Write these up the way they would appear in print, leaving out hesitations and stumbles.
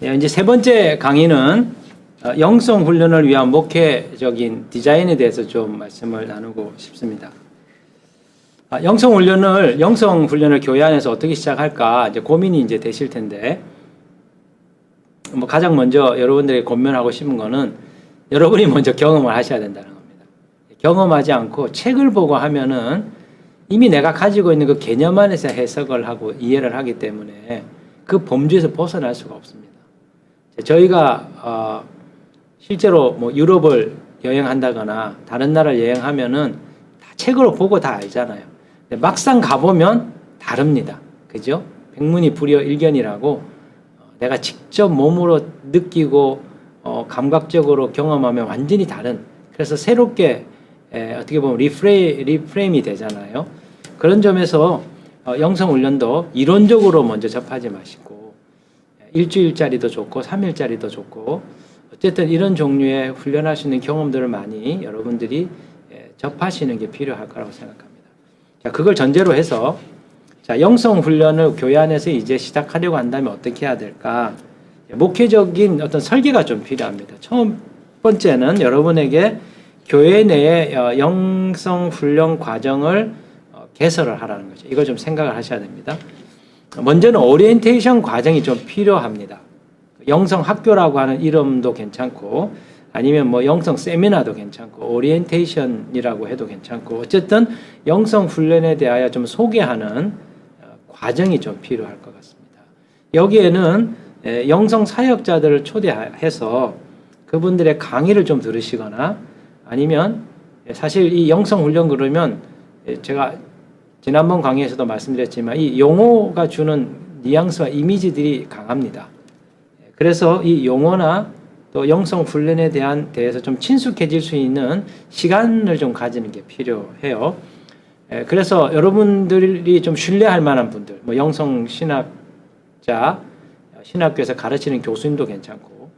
이제 세 번째 강의는 영성 훈련을 위한 목회적인 디자인에 대해서 좀 말씀을 나누고 싶습니다. 영성 훈련을 교회 안에서 어떻게 시작할까 이제 고민이 이제 되실 텐데, 뭐 가장 먼저 여러분들이 권면하고 싶은 거는 여러분이 먼저 경험을 하셔야 된다는 겁니다. 경험하지 않고 책을 보고 하면은 이미 내가 가지고 있는 그 개념 안에서 해석을 하고 이해를 하기 때문에 그 범주에서 벗어날 수가 없습니다. 저희가 실제로 뭐 유럽을 여행한다거나 다른 나라를 여행하면은 다 책으로 보고 다 알잖아요. 근데 막상 가보면 다릅니다. 그죠? 백문이 불여 일견이라고 내가 직접 몸으로 느끼고 감각적으로 경험하면 완전히 다른, 그래서 새롭게 어떻게 보면 리프레임이 되잖아요. 그런 점에서 영성훈련도 이론적으로 먼저 접하지 마시고 일주일짜리도 좋고 3일짜리도 좋고 어쨌든 이런 종류의 훈련할 수 있는 경험들을 많이 여러분들이 접하시는 게 필요할 거라고 생각합니다. 자, 그걸 전제로 해서 영성훈련을 교회 안에서 이제 시작하려고 한다면 어떻게 해야 될까? 목회적인 어떤 설계가 좀 필요합니다. 첫 번째는 여러분에게 교회 내에 영성훈련 과정을 개설을 하라는 거죠. 이걸 좀 생각을 하셔야 됩니다. 먼저는 오리엔테이션 과정이 좀 필요합니다. 영성학교라고 하는 이름도 괜찮고 아니면 뭐 영성 세미나도 괜찮고 오리엔테이션이라고 해도 괜찮고 어쨌든 영성훈련에 대하여 좀 소개하는 과정이 좀 필요할 것 같습니다. 여기에는 영성 사역자들을 초대해서 그분들의 강의를 좀 들으시거나 아니면 사실 이 영성훈련 그러면 제가 지난번 강의에서도 말씀드렸지만 이 용어가 주는 뉘앙스와 이미지들이 강합니다. 그래서 이 용어나 또 영성훈련에 대해서 좀 친숙해질 수 있는 시간을 좀 가지는 게 필요해요. 그래서 여러분들이 좀 신뢰할 만한 분들, 뭐 영성신학자, 신학교에서 가르치는 교수님도 괜찮고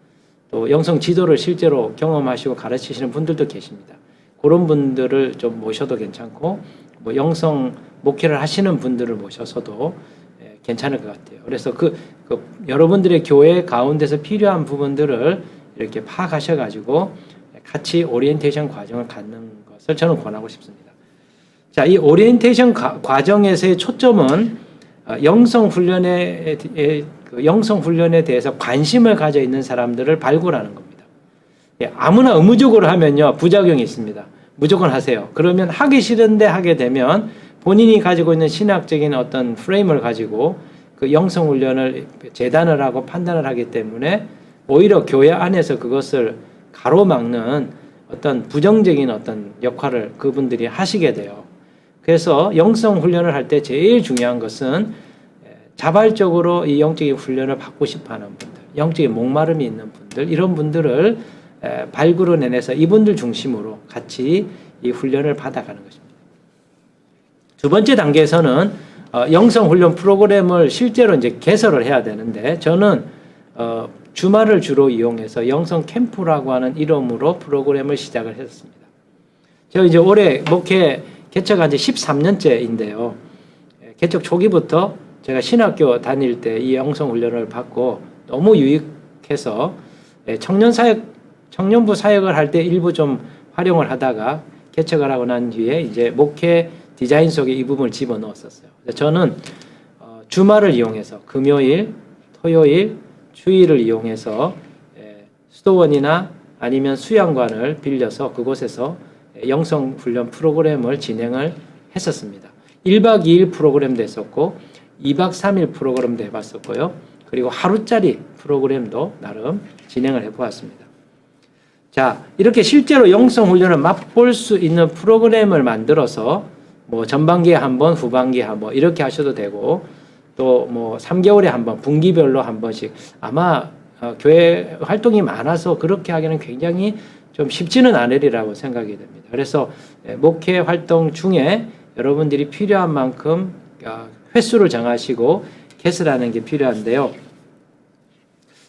또 영성 지도를 실제로 경험하시고 가르치시는 분들도 계십니다. 그런 분들을 좀 모셔도 괜찮고 뭐 영성 목회를 하시는 분들을 모셔서도 괜찮을 것 같아요. 그래서 여러분들의 교회 가운데서 필요한 부분들을 이렇게 파악하셔가지고 같이 오리엔테이션 과정을 갖는 것을 저는 권하고 싶습니다. 자, 이 오리엔테이션 과정에서의 초점은 영성훈련에 대해서 관심을 가져 있는 사람들을 발굴하는 겁니다. 아무나 의무적으로 하면요 부작용이 있습니다. 무조건 하세요. 그러면 하기 싫은데 하게 되면 본인이 가지고 있는 신학적인 어떤 프레임을 가지고 그 영성훈련을 재단을 하고 판단을 하기 때문에 오히려 교회 안에서 그것을 가로막는 어떤 부정적인 어떤 역할을 그분들이 하시게 돼요. 그래서 영성훈련을 할 때 제일 중요한 것은 자발적으로 이 영적인 훈련을 받고 싶어하는 분들, 영적인 목마름이 있는 분들, 이런 분들을 발굴해내서 이분들 중심으로 같이 이 훈련을 받아가는 것입니다. 두 번째 단계에서는 영성훈련 프로그램을 실제로 이제 개설을 해야 되는데 저는 주말을 주로 이용해서 영성 캠프라고 하는 이름으로 프로그램을 시작을 했습니다. 제가 이제 올해 목회 개척한 지 13년째인데요. 개척 초기부터 제가 신학교 다닐 때 이 영성훈련을 받고 너무 유익해서 청년부 사역을 할 때 일부 좀 활용을 하다가 개척을 하고 난 뒤에 이제 목회 디자인 속에 이 부분을 집어넣었었어요. 저는 주말을 이용해서 금요일, 토요일, 주일을 이용해서 수도원이나 아니면 수양관을 빌려서 그곳에서 영성훈련 프로그램을 진행을 했었습니다. 1박 2일 프로그램도 했었고 2박 3일 프로그램도 해봤었고요. 그리고 하루짜리 프로그램도 나름 진행을 해보았습니다. 자, 이렇게 실제로 영성훈련을 맛볼 수 있는 프로그램을 만들어서 뭐 전반기에 한 번, 후반기에 한 번 이렇게 하셔도 되고 또 뭐 3개월에 한 번, 분기별로 한 번씩 아마 교회 활동이 많아서 그렇게 하기는 굉장히 좀 쉽지는 않으리라고 생각이 됩니다. 그래서 목회 활동 중에 여러분들이 필요한 만큼 횟수를 정하시고 개설하는 게 필요한데요.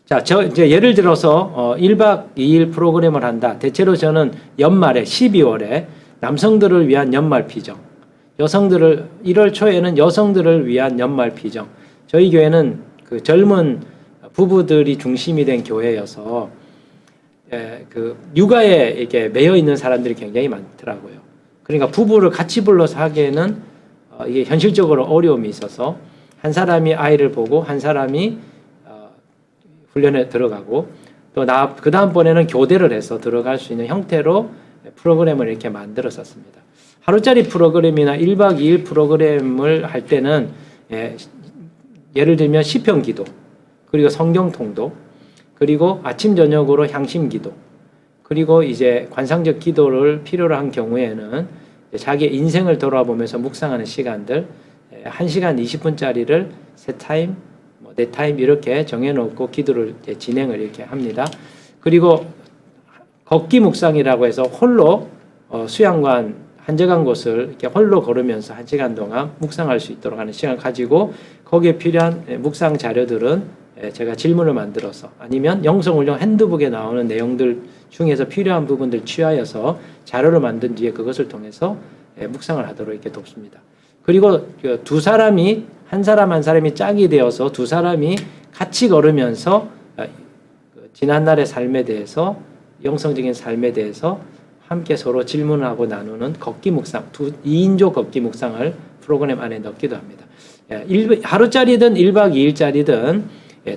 자, 이제 예를 들어서 1박 2일 프로그램을 한다. 대체로 저는 연말에 12월에 남성들을 위한 연말 피정, 1월 초에는 여성들을 위한 연말 피정. 저희 교회는 그 젊은 부부들이 중심이 된 교회여서 그 육아에 이렇게 매여 있는 사람들이 굉장히 많더라고요. 그러니까 부부를 같이 불러서 하기에는 이게 현실적으로 어려움이 있어서 한 사람이 아이를 보고 한 사람이 훈련에 들어가고 또 그 다음번에는 교대를 해서 들어갈 수 있는 형태로 프로그램을 이렇게 만들었었습니다. 하루짜리 프로그램이나 1박 2일 프로그램을 할 때는 예를 들면 시편 기도, 그리고 성경 통독, 그리고 아침 저녁으로 향심 기도, 그리고 이제 관상적 기도를 필요로 한 경우에는 자기의 인생을 돌아보면서 묵상하는 시간들 1시간 20분짜리를 세 타임, 네 타임 이렇게 정해놓고 기도를 진행을 이렇게 합니다. 그리고 걷기 묵상이라고 해서 홀로 수양관 한적한 곳을 이렇게 홀로 걸으면서 1시간 동안 묵상할 수 있도록 하는 시간을 가지고 거기에 필요한 묵상 자료들은 제가 질문을 만들어서 아니면 영성훈련 핸드북에 나오는 내용들 중에서 필요한 부분들 취하여서 자료를 만든 뒤에 그것을 통해서 묵상을 하도록 이렇게 돕습니다. 그리고 두 사람이 한 사람 한 사람이 짝이 되어서 두 사람이 같이 걸으면서 지난날의 삶에 대해서 영성적인 삶에 대해서 함께 서로 질문하고 나누는 걷기 묵상, 2인조 걷기 묵상을 프로그램 안에 넣기도 합니다. 하루짜리든 1박 2일짜리든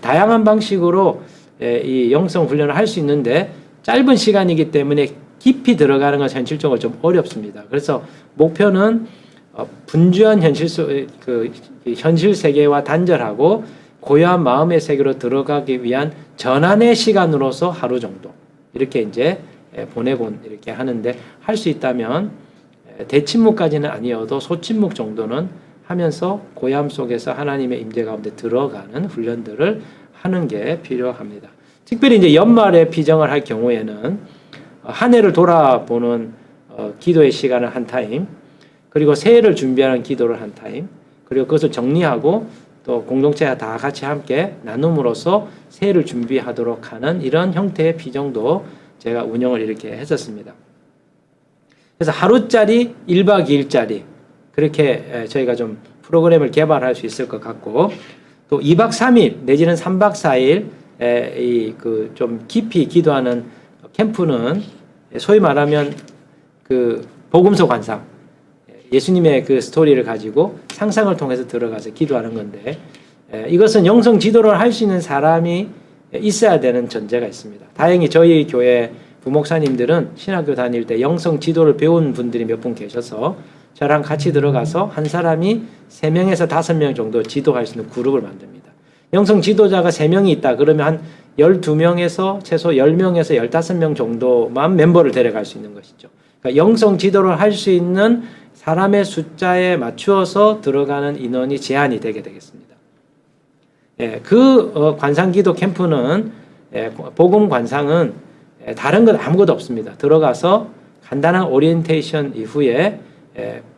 다양한 방식으로 이 영성 훈련을 할 수 있는데 짧은 시간이기 때문에 깊이 들어가는 건 현실적으로 좀 어렵습니다. 그래서 목표는 분주한 현실 세계와 단절하고 고요한 마음의 세계로 들어가기 위한 전환의 시간으로서 하루 정도 이렇게 이제 보내곤 이렇게 하는데 할 수 있다면 대침묵까지는 아니어도 소침묵 정도는 하면서 고요함 속에서 하나님의 임재 가운데 들어가는 훈련들을 하는 게 필요합니다. 특별히 이제 연말에 피정을 할 경우에는 한 해를 돌아보는 기도의 시간을 한 타임, 그리고 새해를 준비하는 기도를 한 타임, 그리고 그것을 정리하고 또 공동체가 다 같이 함께 나눔으로써 새해를 준비하도록 하는 이런 형태의 피정도 제가 운영을 이렇게 했었습니다. 그래서 하루짜리, 1박 2일짜리 그렇게 저희가 좀 프로그램을 개발할 수 있을 것 같고 또 2박 3일 내지는 3박 4일 좀 깊이 기도하는 캠프는 소위 말하면 그 복음서 관상, 예수님의 그 스토리를 가지고 상상을 통해서 들어가서 기도하는 건데 이것은 영성 지도를 할 수 있는 사람이 있어야 되는 전제가 있습니다. 다행히 저희 교회 부목사님들은 신학교 다닐 때 영성 지도를 배운 분들이 몇 분 계셔서 저랑 같이 들어가서 한 사람이 3명에서 5명 정도 지도할 수 있는 그룹을 만듭니다. 영성 지도자가 3명이 있다 그러면 한 12명에서 최소 10명에서 15명 정도만 멤버를 데려갈 수 있는 것이죠. 그러니까 영성 지도를 할 수 있는 사람의 숫자에 맞추어서 들어가는 인원이 제한이 되게 되겠습니다. 관상기도 캠프는 복음 관상은 다른 건 아무것도 없습니다. 들어가서 간단한 오리엔테이션 이후에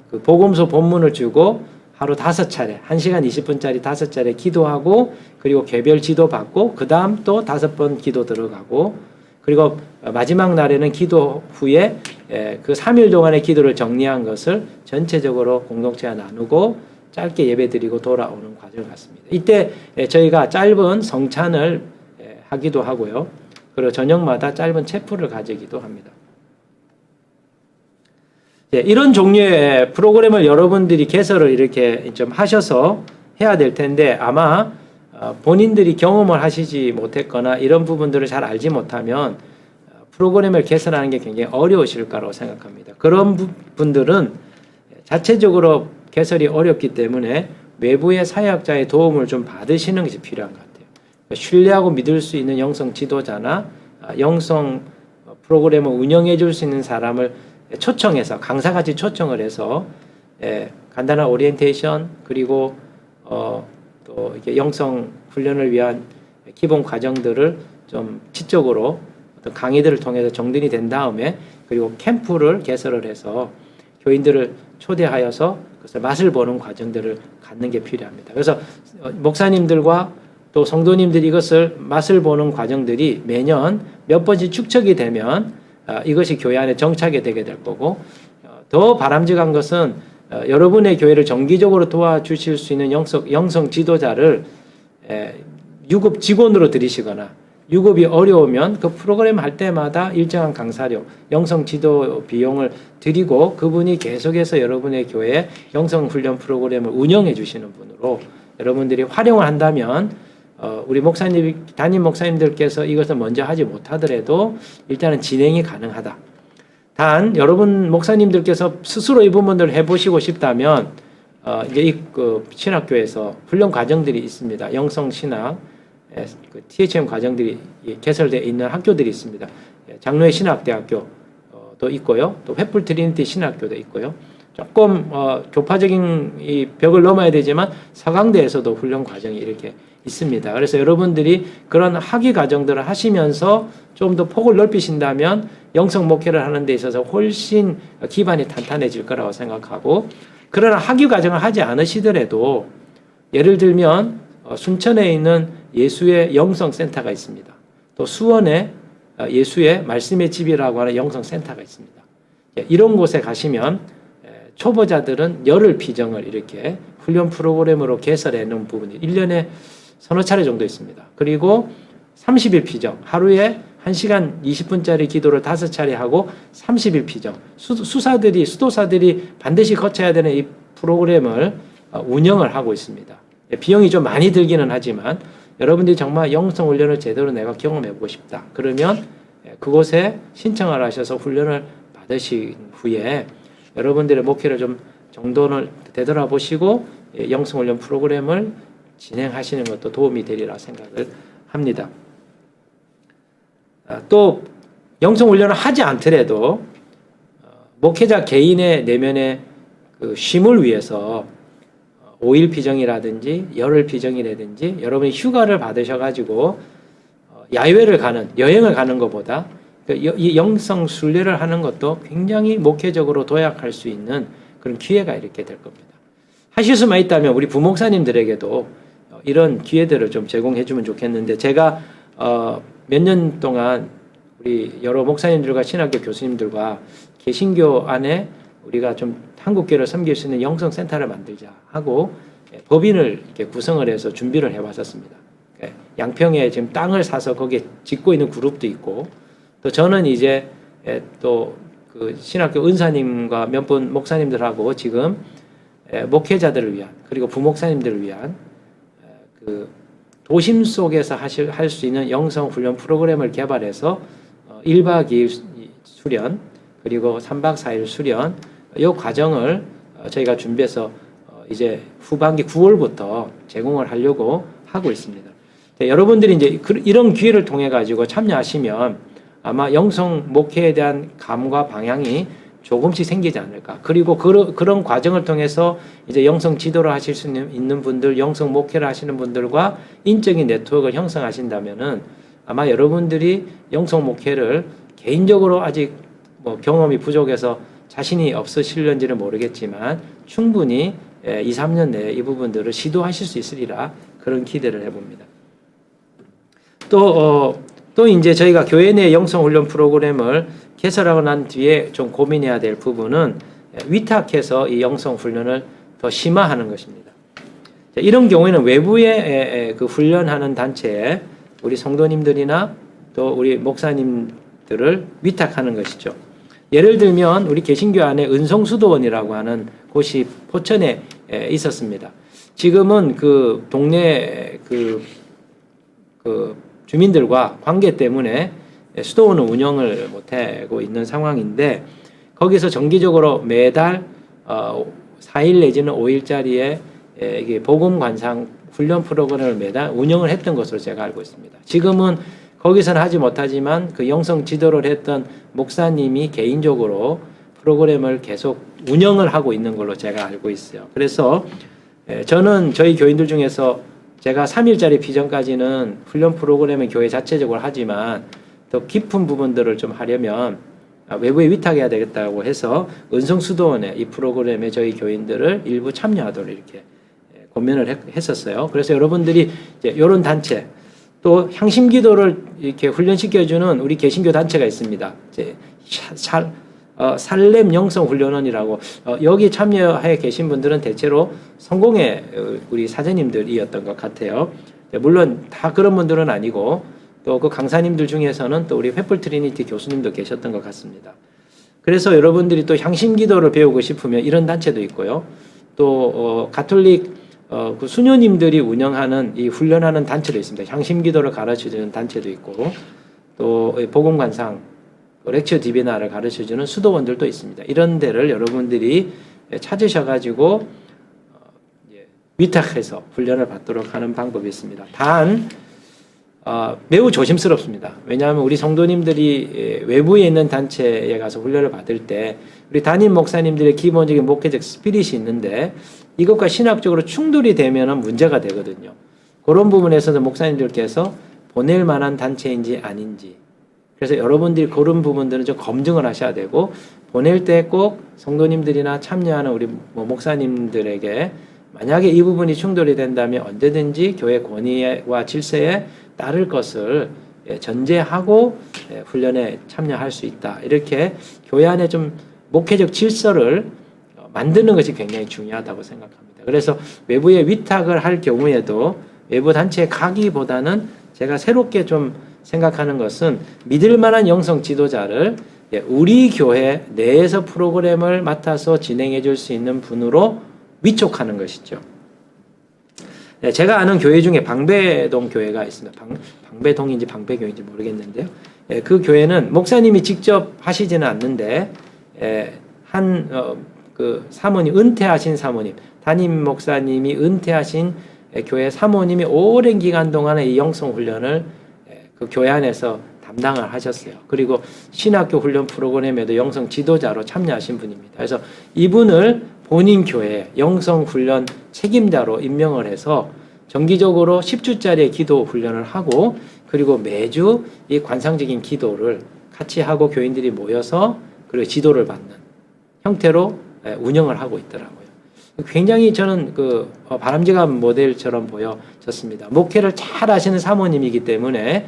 그 복음서 본문을 주고 하루 5차례, 1시간 20분짜리 5차례 기도하고 그리고 개별 지도 받고 그 다음 또 5번 기도 들어가고 그리고 마지막 날에는 기도 후에 그 3일 동안의 기도를 정리한 것을 전체적으로 공동체와 나누고 짧게 예배드리고 돌아오는 과정을 갖습니다. 이때 저희가 짧은 성찬을 하기도 하고요. 그리고 저녁마다 짧은 체프를 가지기도 합니다. 이런 종류의 프로그램을 여러분들이 개설을 이렇게 좀 하셔서 해야 될 텐데 아마 본인들이 경험을 하시지 못했거나 이런 부분들을 잘 알지 못하면 프로그램을 개설하는 게 굉장히 어려우실 거라고 생각합니다. 그런 분들은 자체적으로 개설이 어렵기 때문에 외부의 사역자의 도움을 좀 받으시는 것이 필요한 것 같아요. 신뢰하고 믿을 수 있는 영성 지도자나 영성 프로그램을 운영해 줄 수 있는 사람을 초청해서 강사같이 초청을 해서 간단한 오리엔테이션 그리고 또 이렇게 영성 훈련을 위한 기본 과정들을 좀 지적으로 어떤 강의들을 통해서 정돈이 된 다음에 그리고 캠프를 개설을 해서 교인들을 초대하여서 그것을 맛을 보는 과정들을 갖는 게 필요합니다. 그래서 목사님들과 또 성도님들이 이것을 맛을 보는 과정들이 매년 몇 번씩 축적이 되면 이것이 교회 안에 정착이 되게 될 거고 더 바람직한 것은 여러분의 교회를 정기적으로 도와주실 수 있는 영성 지도자를 유급 직원으로 들이시거나 유급이 어려우면 그 프로그램 할 때마다 일정한 강사료, 영성 지도 비용을 드리고 그분이 계속해서 여러분의 교회에 영성 훈련 프로그램을 운영해 주시는 분으로 여러분들이 활용을 한다면 우리 목사님, 담임 목사님들께서 이것을 먼저 하지 못하더라도 일단은 진행이 가능하다. 단 여러분 목사님들께서 스스로 이 부분들을 해보시고 싶다면 이제 이 신학교에서 훈련 과정들이 있습니다. 영성 신학, 그 THM 과정들이 개설되어 있는 학교들이 있습니다. 장로의 신학대학교도 있고요, 또 횃불 트리니티 신학교도 있고요. 조금 교파적인 이 벽을 넘어야 되지만 서강대에서도 훈련 과정이 이렇게 있습니다. 그래서 여러분들이 그런 학위 과정들을 하시면서 좀 더 폭을 넓히신다면 영성 목회를 하는 데 있어서 훨씬 기반이 탄탄해질 거라고 생각하고, 그러나 학위 과정을 하지 않으시더라도 예를 들면 순천에 있는 예수의 영성센터가 있습니다. 또 수원에 예수의 말씀의 집이라고 하는 영성센터가 있습니다. 이런 곳에 가시면 초보자들은 열흘 피정을 이렇게 훈련 프로그램으로 개설해 놓은 부분이 1년에 서너 차례 정도 있습니다. 그리고 30일 피정, 하루에 1시간 20분짜리 기도를 5차례 하고 30일 피정, 수도사들이 반드시 거쳐야 되는 이 프로그램을 운영을 하고 있습니다. 비용이 좀 많이 들기는 하지만 여러분들이 정말 영성 훈련을 제대로 내가 경험해보고 싶다. 그러면 그곳에 신청을 하셔서 훈련을 받으신 후에 여러분들의 목회를 좀 정돈을 되돌아보시고 영성 훈련 프로그램을 진행하시는 것도 도움이 되리라 생각을 합니다. 또 영성 훈련을 하지 않더라도 목회자 개인의 내면의 그 쉼을 위해서 5일 피정이라든지 열흘 피정이라든지 여러분이 휴가를 받으셔가지고 야외를 가는, 여행을 가는 것보다 이 영성 순례를 하는 것도 굉장히 목회적으로 도약할 수 있는 그런 기회가 이렇게 될 겁니다. 하실 수만 있다면 우리 부목사님들에게도 이런 기회들을 좀 제공해 주면 좋겠는데, 제가 몇 년 동안 우리 여러 목사님들과 신학교 교수님들과 개신교 안에 우리가 좀 한국교회를 섬길 수 있는 영성센터를 만들자 하고 법인을 이렇게 구성을 해서 준비를 해왔었습니다. 양평에 지금 땅을 사서 거기에 짓고 있는 그룹도 있고, 또 저는 이제 또 그 신학교 은사님과 몇 분 목사님들하고 지금 목회자들을 위한, 그리고 부목사님들을 위한 그 도심 속에서 할 수 있는 영성 훈련 프로그램을 개발해서 1박 2일 수련, 그리고 3박 4일 수련, 이 과정을 저희가 준비해서 이제 후반기 9월부터 제공을 하려고 하고 있습니다. 여러분들이 이제 이런 기회를 통해 가지고 참여하시면 아마 영성 목회에 대한 감과 방향이 조금씩 생기지 않을까. 그리고 그런 과정을 통해서 이제 영성 지도를 하실 수 있는 분들, 영성 목회를 하시는 분들과 인적인 네트워크를 형성하신다면은 아마 여러분들이 영성 목회를 개인적으로 아직 뭐 경험이 부족해서 자신이 없으실런지는 모르겠지만 충분히 2, 3년 내에 이 부분들을 시도하실 수 있으리라 그런 기대를 해봅니다. 또 이제 저희가 교회 내 영성 훈련 프로그램을 개설하고 난 뒤에 좀 고민해야 될 부분은 위탁해서 이 영성 훈련을 더 심화하는 것입니다. 이런 경우에는 외부에 그 훈련하는 단체에 우리 성도님들이나 또 우리 목사님들을 위탁하는 것이죠. 예를 들면 우리 개신교 안에 은성수도원이라고 하는 곳이 포천에 있었습니다. 지금은 그 동네 그 주민들과 관계 때문에 수도원은 운영을 못하고 있는 상황인데, 거기서 정기적으로 매달 4일 내지는 5일짜리의 이게 복음관상 훈련 프로그램을 매달 운영을 했던 것으로 제가 알고 있습니다. 지금은 거기서는 하지 못하지만 그 영성 지도를 했던 목사님이 개인적으로 프로그램을 계속 운영을 하고 있는 걸로 제가 알고 있어요. 그래서 저는 저희 교인들 중에서 제가 3일짜리 비전까지는 훈련 프로그램은 교회 자체적으로 하지만 더 깊은 부분들을 좀 하려면 외부에 위탁해야 되겠다고 해서 은성수도원의 이 프로그램에 저희 교인들을 일부 참여하도록 이렇게 고민을 했었어요. 그래서 여러분들이 이제 이런 단체, 또 향심기도를 이렇게 훈련시켜주는 우리 개신교 단체가 있습니다. 이제 살렘 영성훈련원이라고, 여기 참여해 계신 분들은 대체로 성공의 우리 사제님들이었던 것 같아요. 물론 다 그런 분들은 아니고 또 그 강사님들 중에서는 또 우리 횃불 트리니티 교수님도 계셨던 것 같습니다. 그래서 여러분들이 또 향신 기도를 배우고 싶으면 이런 단체도 있고요. 또 가톨릭 그 수녀님들이 운영하는 이 훈련하는 단체도 있습니다. 향신 기도를 가르쳐주는 단체도 있고 또 복음관상 렉처 디비나를 가르쳐주는 수도원들도 있습니다. 이런 데를 여러분들이 찾으셔가지고 위탁해서 훈련을 받도록 하는 방법이 있습니다. 단 매우 조심스럽습니다. 왜냐하면 우리 성도님들이 외부에 있는 단체에 가서 훈련을 받을 때 우리 담임 목사님들의 기본적인 목회적 스피릿이 있는데 이것과 신학적으로 충돌이 되면 문제가 되거든요. 그런 부분에서도 목사님들께서 보낼 만한 단체인지 아닌지, 그래서 여러분들이 그런 부분들은 좀 검증을 하셔야 되고, 보낼 때 꼭 성도님들이나 참여하는 우리 목사님들에게 만약에 이 부분이 충돌이 된다면 언제든지 교회 권위와 질서에 따를 것을 전제하고 훈련에 참여할 수 있다. 이렇게 교회 안에 좀 목회적 질서를 만드는 것이 굉장히 중요하다고 생각합니다. 그래서 외부에 위탁을 할 경우에도 외부 단체에 가기보다는 제가 새롭게 좀 생각하는 것은 믿을 만한 영성 지도자를 우리 교회 내에서 프로그램을 맡아서 진행해 줄 수 있는 분으로 위촉하는 것이죠. 제가 아는 교회 중에 방배동 교회가 있습니다. 방배동인지 방배교인지 모르겠는데요. 그 교회는 목사님이 직접 하시지는 않는데 그 사모님, 은퇴하신 사모님, 담임 목사님이 은퇴하신 교회 사모님이 오랜 기간 동안에 이 영성 훈련을 그 교회 안에서 담당을 하셨어요. 그리고 신학교 훈련 프로그램에도 영성 지도자로 참여하신 분입니다. 그래서 이분을 본인 교회 영성 훈련 책임자로 임명을 해서 정기적으로 10주짜리의 기도 훈련을 하고, 그리고 매주 이 관상적인 기도를 같이 하고 교인들이 모여서 그리고 지도를 받는 형태로 운영을 하고 있더라고요. 굉장히 저는 그 바람직한 모델처럼 보여졌습니다. 목회를 잘 하시는 사모님이기 때문에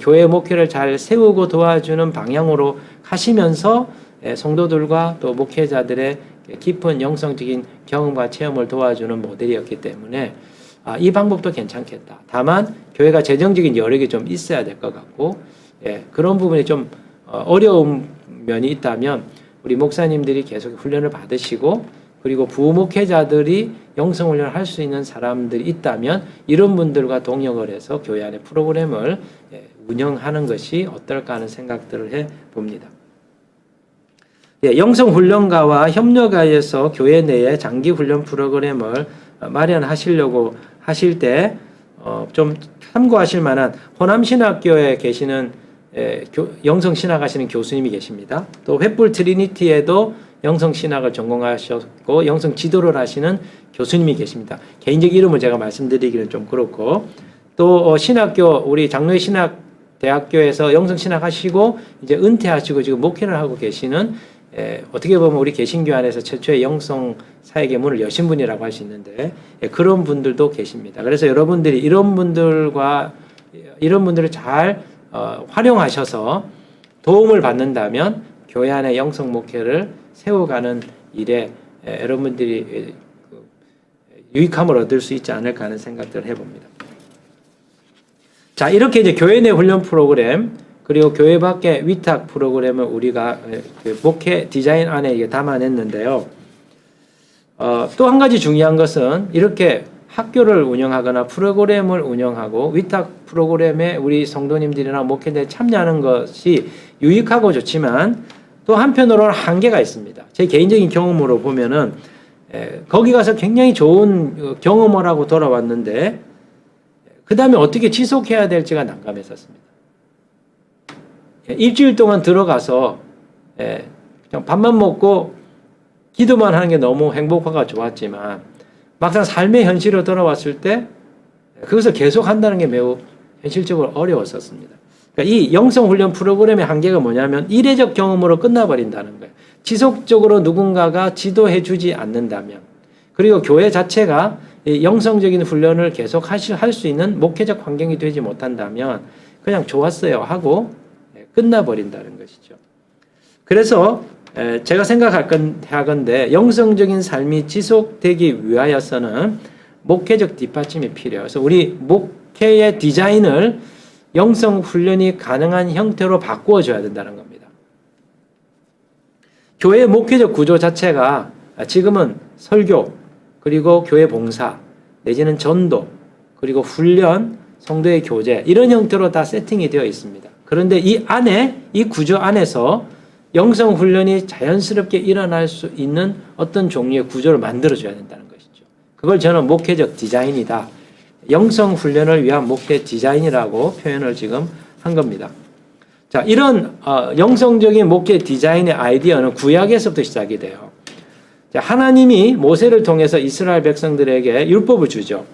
교회 목회를 잘 세우고 도와주는 방향으로 가시면서 성도들과 또 목회자들의 깊은 영성적인 경험과 체험을 도와주는 모델이었기 때문에 이 방법도 괜찮겠다. 다만 교회가 재정적인 여력이 좀 있어야 될 것 같고, 그런 부분이 좀 어려운 면이 있다면 우리 목사님들이 계속 훈련을 받으시고, 그리고 부목회자들이 영성훈련을 할 수 있는 사람들이 있다면 이런 분들과 동역을 해서 교회 안에 프로그램을 운영하는 것이 어떨까 하는 생각들을 해봅니다. 영성훈련가와 협력하여서 교회 내에 장기훈련 프로그램을 마련하시려고 하실 때 좀 참고하실 만한 호남신학교에 계시는 영성신학 하시는 교수님이 계십니다. 또 횃불 트리니티에도 영성신학을 전공하셨고 영성 지도를 하시는 교수님이 계십니다. 개인적 이름을 제가 말씀드리기는 좀 그렇고, 또 신학교 우리 장로의 신학대학교에서 영성신학 하시고 이제 은퇴하시고 지금 목회를 하고 계시는 어떻게 보면 우리 개신교 안에서 최초의 영성 사역의 문을 여신 분이라고 할 수 있는데 그런 분들도 계십니다. 그래서 여러분들이 이런 분들을 잘 활용하셔서 도움을 받는다면 교회 안의 영성 목회를 세워가는 일에 여러분들이 유익함을 얻을 수 있지 않을까 하는 생각들을 해봅니다. 자, 이렇게 이제 교회 내 훈련 프로그램 그리고 교회 밖의 위탁 프로그램을 우리가 목회 디자인 안에 담아냈는데요. 또 한 가지 중요한 것은 이렇게 학교를 운영하거나 프로그램을 운영하고 위탁 프로그램에 우리 성도님들이나 목회자들이 참여하는 것이 유익하고 좋지만 또 한편으로는 한계가 있습니다. 제 개인적인 경험으로 보면은 거기 가서 굉장히 좋은 경험을 하고 돌아왔는데 그 다음에 어떻게 지속해야 될지가 난감했었습니다. 일주일 동안 들어가서 그냥 밥만 먹고 기도만 하는 게 너무 행복하고 좋았지만 막상 삶의 현실로 돌아왔을 때 그것을 계속 한다는 게 매우 현실적으로 어려웠었습니다. 그러니까 이 영성훈련 프로그램의 한계가 뭐냐면 이례적 경험으로 끝나버린다는 거예요. 지속적으로 누군가가 지도해 주지 않는다면, 그리고 교회 자체가 영성적인 훈련을 계속 할 수 있는 목회적 환경이 되지 못한다면 그냥 좋았어요 하고 끝나버린다는 것이죠. 그래서 제가 생각하건대 영성적인 삶이 지속되기 위하여서는 목회적 뒷받침이 필요해요. 그래서 우리 목회의 디자인을 영성 훈련이 가능한 형태로 바꾸어 줘야 된다는 겁니다. 교회의 목회적 구조 자체가 지금은 설교, 그리고 교회 봉사, 내지는 전도, 그리고 훈련, 성도의 교제 이런 형태로 다 세팅이 되어 있습니다. 그런데 이 안에, 이 구조 안에서 영성 훈련이 자연스럽게 일어날 수 있는 어떤 종류의 구조를 만들어줘야 된다는 것이죠. 그걸 저는 목회적 디자인이다. 영성 훈련을 위한 목회 디자인이라고 표현을 지금 한 겁니다. 자, 이런 영성적인 목회 디자인의 아이디어는 구약에서부터 시작이 돼요. 자, 하나님이 모세를 통해서 이스라엘 백성들에게 율법을 주죠.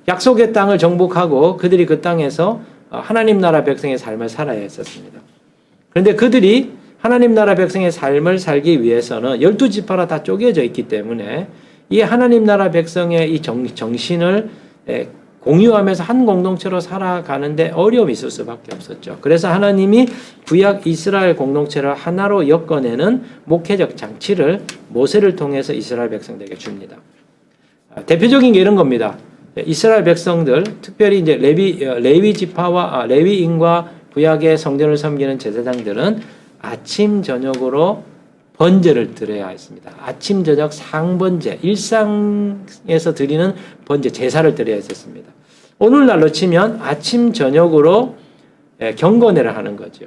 약속의 땅을 정복하고 그들이 그 땅에서 하나님 나라 백성의 삶을 살아야 했었습니다. 그런데 그들이 하나님 나라 백성의 삶을 살기 위해서는 12지파로 다 쪼개져 있기 때문에 이 하나님 나라 백성의 이 정신을 공유하면서 한 공동체로 살아가는데 어려움이 있을 수밖에 없었죠. 그래서 하나님이 구약 이스라엘 공동체를 하나로 엮어내는 목회적 장치를 모세를 통해서 이스라엘 백성들에게 줍니다. 대표적인 게 이런 겁니다. 이스라엘 백성들, 특별히 이제 레위 지파와 레위인과 구약의 성전을 섬기는 제사장들은 아침 저녁으로 번제를 드려야 했습니다. 아침 저녁 상번제, 일상에서 드리는 번제, 제사를 드려야 했습니다. 오늘날로 치면 아침 저녁으로 경건회를 하는 거죠.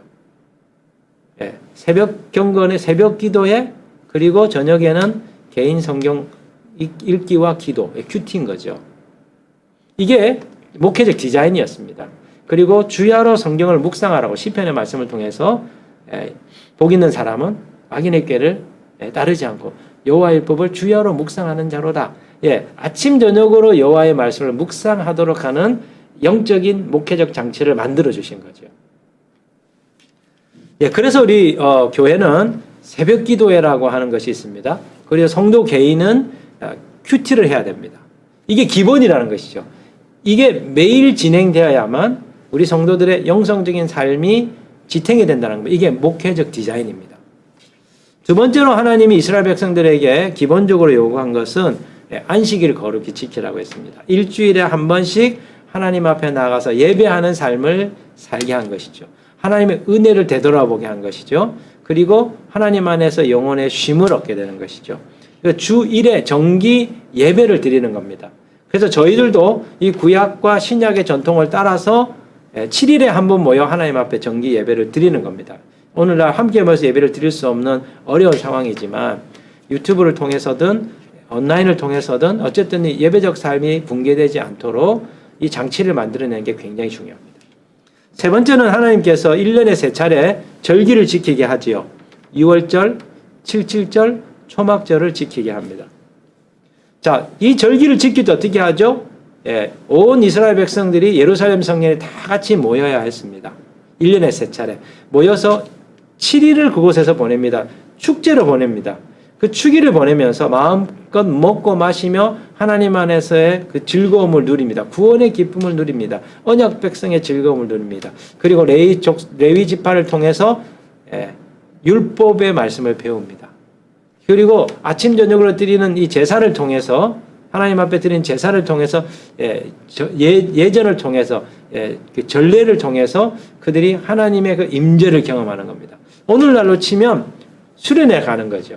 새벽 경건회, 새벽 기도회, 그리고 저녁에는 개인 성경 읽기와 기도, 큐티인 거죠. 이게 목회적 디자인이었습니다. 그리고 주야로 성경을 묵상하라고 시편의 말씀을 통해서 복 있는 사람은 악인의 꾀를 따르지 않고 여호와의 율법을 주야로 묵상하는 자로다. 아침 저녁으로 여호와의 말씀을 묵상하도록 하는 영적인 목회적 장치를 만들어 주신 거죠. 그래서 우리 교회는 새벽 기도회라고 하는 것이 있습니다. 그리고 성도 개인은 큐티를 해야 됩니다. 이게 기본이라는 것이죠. 이게 매일 진행되어야만 우리 성도들의 영성적인 삶이 지탱이 된다는 겁니다. 이게 목회적 디자인입니다. 두 번째로 하나님이 이스라엘 백성들에게 기본적으로 요구한 것은 안식일을 거룩히 지키라고 했습니다. 일주일에 한 번씩 하나님 앞에 나가서 예배하는 삶을 살게 한 것이죠. 하나님의 은혜를 되돌아보게 한 것이죠. 그리고 하나님 안에서 영혼의 쉼을 얻게 되는 것이죠. 주 1회 정기 예배를 드리는 겁니다. 그래서 저희들도 이 구약과 신약의 전통을 따라서 7일에 한 번 모여 하나님 앞에 정기 예배를 드리는 겁니다. 오늘날 함께 모여서 예배를 드릴 수 없는 어려운 상황이지만 유튜브를 통해서든 온라인을 통해서든 어쨌든 이 예배적 삶이 붕괴되지 않도록 이 장치를 만들어내는 게 굉장히 중요합니다. 세 번째는 하나님께서 1년에 3차례 절기를 지키게 하지요. 6월절, 77절, 초막절을 지키게 합니다. 자, 이 절기를 지킬 때 어떻게 하죠? 온 이스라엘 백성들이 예루살렘 성전에 다 같이 모여야 했습니다. 1년에 3차례 모여서 7일을 그곳에서 보냅니다. 축제로 보냅니다. 그 축일을 보내면서 마음껏 먹고 마시며 하나님 안에서의 그 즐거움을 누립니다. 구원의 기쁨을 누립니다. 언약 백성의 즐거움을 누립니다. 그리고 레위 지파를 통해서 율법의 말씀을 배웁니다. 그리고 아침 저녁으로 드리는 이 제사를 통해서 하나님 앞에 드리는 제사를 통해서 예전을 통해서 그 전례를 통해서 그들이 하나님의 그 임재를 경험하는 겁니다. 오늘날로 치면 수련회 가는 거죠.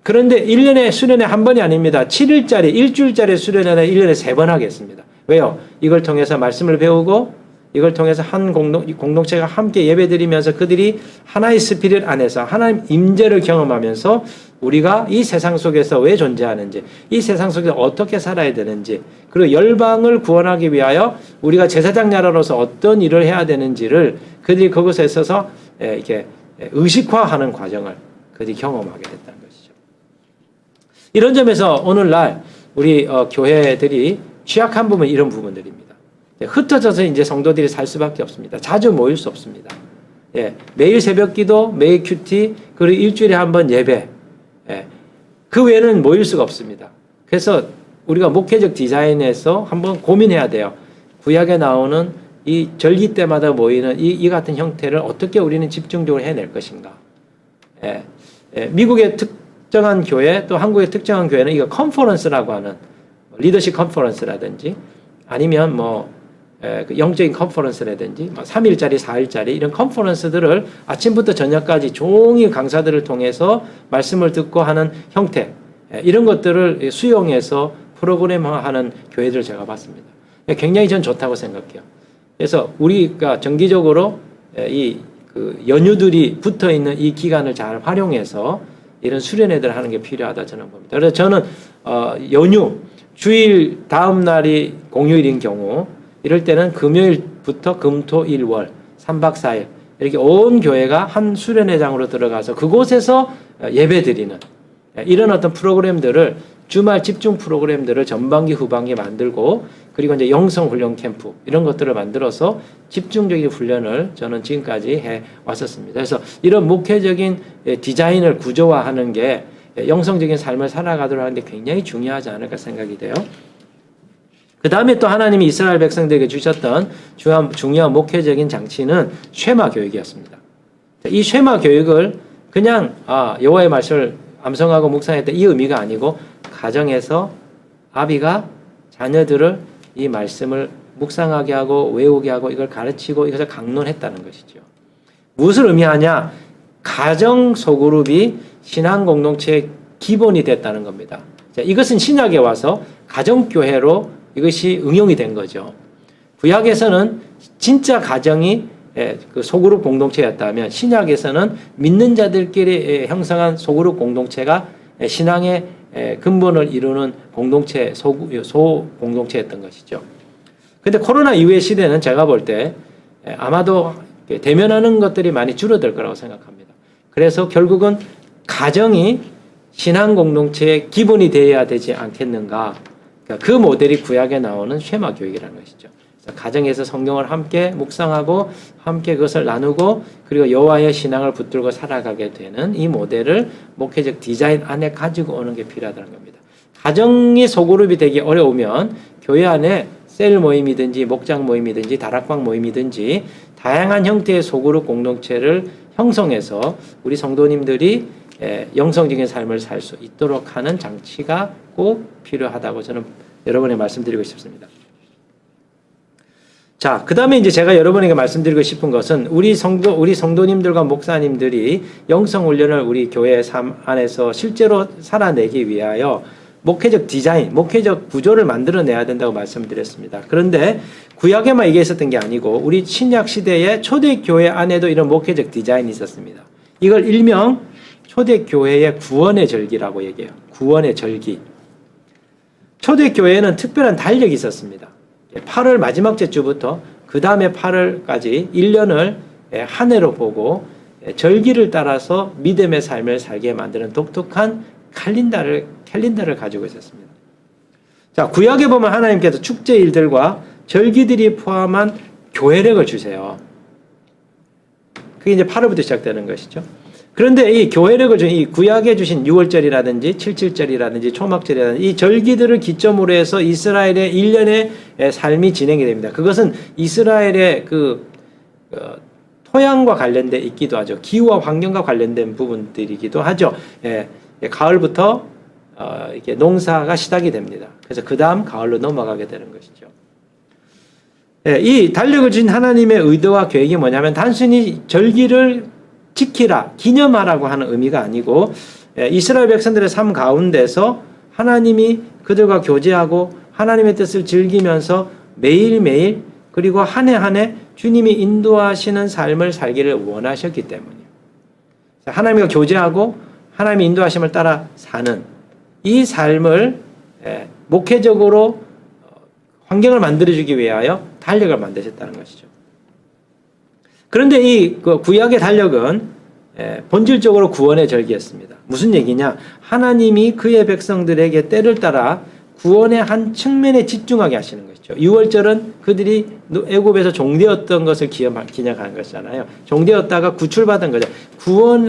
그런데 1년에 수련회 한 번이 아닙니다. 7일짜리, 일주일짜리 수련회는 1년에 3번 하겠습니다. 왜요? 이걸 통해서 말씀을 배우고 이걸 통해서 한 공동체가 함께 예배드리면서 그들이 하나의 스피릿 안에서 하나님 임재를 경험하면서 우리가 이 세상 속에서 왜 존재하는지, 이 세상 속에서 어떻게 살아야 되는지, 그리고 열방을 구원하기 위하여 우리가 제사장 나라로서 어떤 일을 해야 되는지를 그들이 그것에 있어서 이렇게 의식화하는 과정을 그들이 경험하게 됐다는 것이죠. 이런 점에서 오늘날 우리 교회들이 취약한 부분 이런 부분들입니다. 흩어져서 이제 성도들이 살 수밖에 없습니다. 자주 모일 수 없습니다. 매일 새벽 기도, 매일 큐티, 그리고 일주일에 한 번 예배. 그 외에는 모일 수가 없습니다. 그래서 우리가 목회적 디자인에서 한번 고민해야 돼요. 구약에 나오는 이 절기 때마다 모이는 이 같은 형태를 어떻게 우리는 집중적으로 해낼 것인가. 미국의 특정한 교회, 또 한국의 특정한 교회는 이거 컨퍼런스라고 하는 리더십 컨퍼런스라든지 아니면 그 영적인 컨퍼런스라든지 3일짜리, 4일짜리 이런 컨퍼런스들을 아침부터 저녁까지 종일 강사들을 통해서 말씀을 듣고 하는 형태, 이런 것들을 수용해서 프로그램화하는 교회들을 제가 봤습니다. 굉장히 전 좋다고 생각해요. 그래서 우리가 정기적으로 그 연휴들이 붙어 있는 이 기간을 잘 활용해서 이런 수련회들을 하는 게 필요하다 저는 봅니다. 그래서 저는 연휴 주일 다음 날이 공휴일인 경우 이럴 때는 금요일부터 금, 토, 일, 월 3박 4일 이렇게 온 교회가 한 수련회장으로 들어가서 그곳에서 예배드리는 이런 어떤 프로그램들을 주말 집중 프로그램들을 전반기 후반기에 만들고 그리고 이제 영성 훈련 캠프 이런 것들을 만들어서 집중적인 훈련을 저는 지금까지 해 왔었습니다. 그래서 이런 목회적인 디자인을 구조화하는 게 영성적인 삶을 살아가도록 하는데 굉장히 중요하지 않을까 생각이 돼요. 그 다음에 또 하나님이 이스라엘 백성들에게 주셨던 중요한 목회적인 장치는 쉐마 교육이었습니다. 이 쉐마 교육을 그냥 여호와의 말씀을 암송하고 묵상했다 이 의미가 아니고 가정에서 아비가 자녀들을 이 말씀을 묵상하게 하고 외우게 하고 이걸 가르치고 이것을 강론했다는 것이죠. 무엇을 의미하냐? 가정 소그룹이 신앙 공동체의 기본이 됐다는 겁니다. 자, 이것은 신약에 와서 가정교회로 이것이 응용이 된 거죠. 구약에서는 진짜 가정이 그 소그룹 공동체였다면 신약에서는 믿는 자들끼리 형성한 소그룹 공동체가 신앙의 근본을 이루는 공동체, 소 공동체였던 것이죠. 근데 코로나 이후의 시대는 제가 볼 때 아마도 대면하는 것들이 많이 줄어들 거라고 생각합니다. 그래서 결국은 가정이 신앙 공동체의 기본이 되어야 되지 않겠는가. 그 모델이 구약에 나오는 쉐마 교육이라는 것이죠. 가정에서 성경을 함께 묵상하고 함께 그것을 나누고 그리고 여호와의 신앙을 붙들고 살아가게 되는 이 모델을 목회적 디자인 안에 가지고 오는 게 필요하다는 겁니다. 가정이 소그룹이 되기 어려우면 교회 안에 셀 모임이든지 목장 모임이든지 다락방 모임이든지 다양한 형태의 소그룹 공동체를 형성해서 우리 성도님들이 영성적인 삶을 살 수 있도록 하는 장치가 꼭 필요하다고 저는 여러분에게 말씀드리고 싶습니다. 자, 그 다음에 이제 제가 여러분에게 말씀드리고 싶은 것은 우리 성도님들과 목사님들이 영성훈련을 우리 교회 삶 안에서 실제로 살아내기 위하여 목회적 디자인, 목회적 구조를 만들어내야 된다고 말씀드렸습니다. 그런데 구약에만 이게 있었던 게 아니고 우리 신약 시대의 초대교회 안에도 이런 목회적 디자인이 있었습니다. 이걸 일명 초대교회의 구원의 절기라고 얘기해요. 구원의 절기. 초대교회에는 특별한 달력이 있었습니다. 8월 마지막 주부터 그 다음에 8월까지 1년을 한 해로 보고 절기를 따라서 믿음의 삶을 살게 만드는 독특한 캘린더를 가지고 있었습니다. 자, 구약에 보면 하나님께서 축제일들과 절기들이 포함한 교회력을 주세요. 그게 이제 8월부터 시작되는 것이죠. 그런데 이 교회력을 준 이 구약에 주신 6월절이라든지 77절이라든지 초막절이라든지 이 절기들을 기점으로 해서 이스라엘의 1년의 삶이 진행이 됩니다. 그것은 이스라엘의 토양과 관련돼 있기도 하죠. 기후와 환경과 관련된 부분들이기도 하죠. 가을부터 이렇게 농사가 시작이 됩니다. 그래서 그 다음 가을로 넘어가게 되는 것이죠. 이 달력을 주신 하나님의 의도와 계획이 뭐냐면 단순히 절기를 지키라, 기념하라고 하는 의미가 아니고 이스라엘 백성들의 삶 가운데서 하나님이 그들과 교제하고 하나님의 뜻을 즐기면서 매일매일 그리고 한 해 한 해 주님이 인도하시는 삶을 살기를 원하셨기 때문이에요. 하나님과 교제하고 하나님의 인도하심을 따라 사는 이 삶을 목회적으로 환경을 만들어주기 위하여 달력을 만드셨다는 것이죠. 그런데 이 구약의 달력은 본질적으로 구원의 절기였습니다. 무슨 얘기냐? 하나님이 그의 백성들에게 때를 따라 구원의 한 측면에 집중하게 하시는 것이죠. 6월절은 그들이 애굽에서 종되었던 것을 기념하는 것이잖아요. 종되었다가 구출받은 거죠.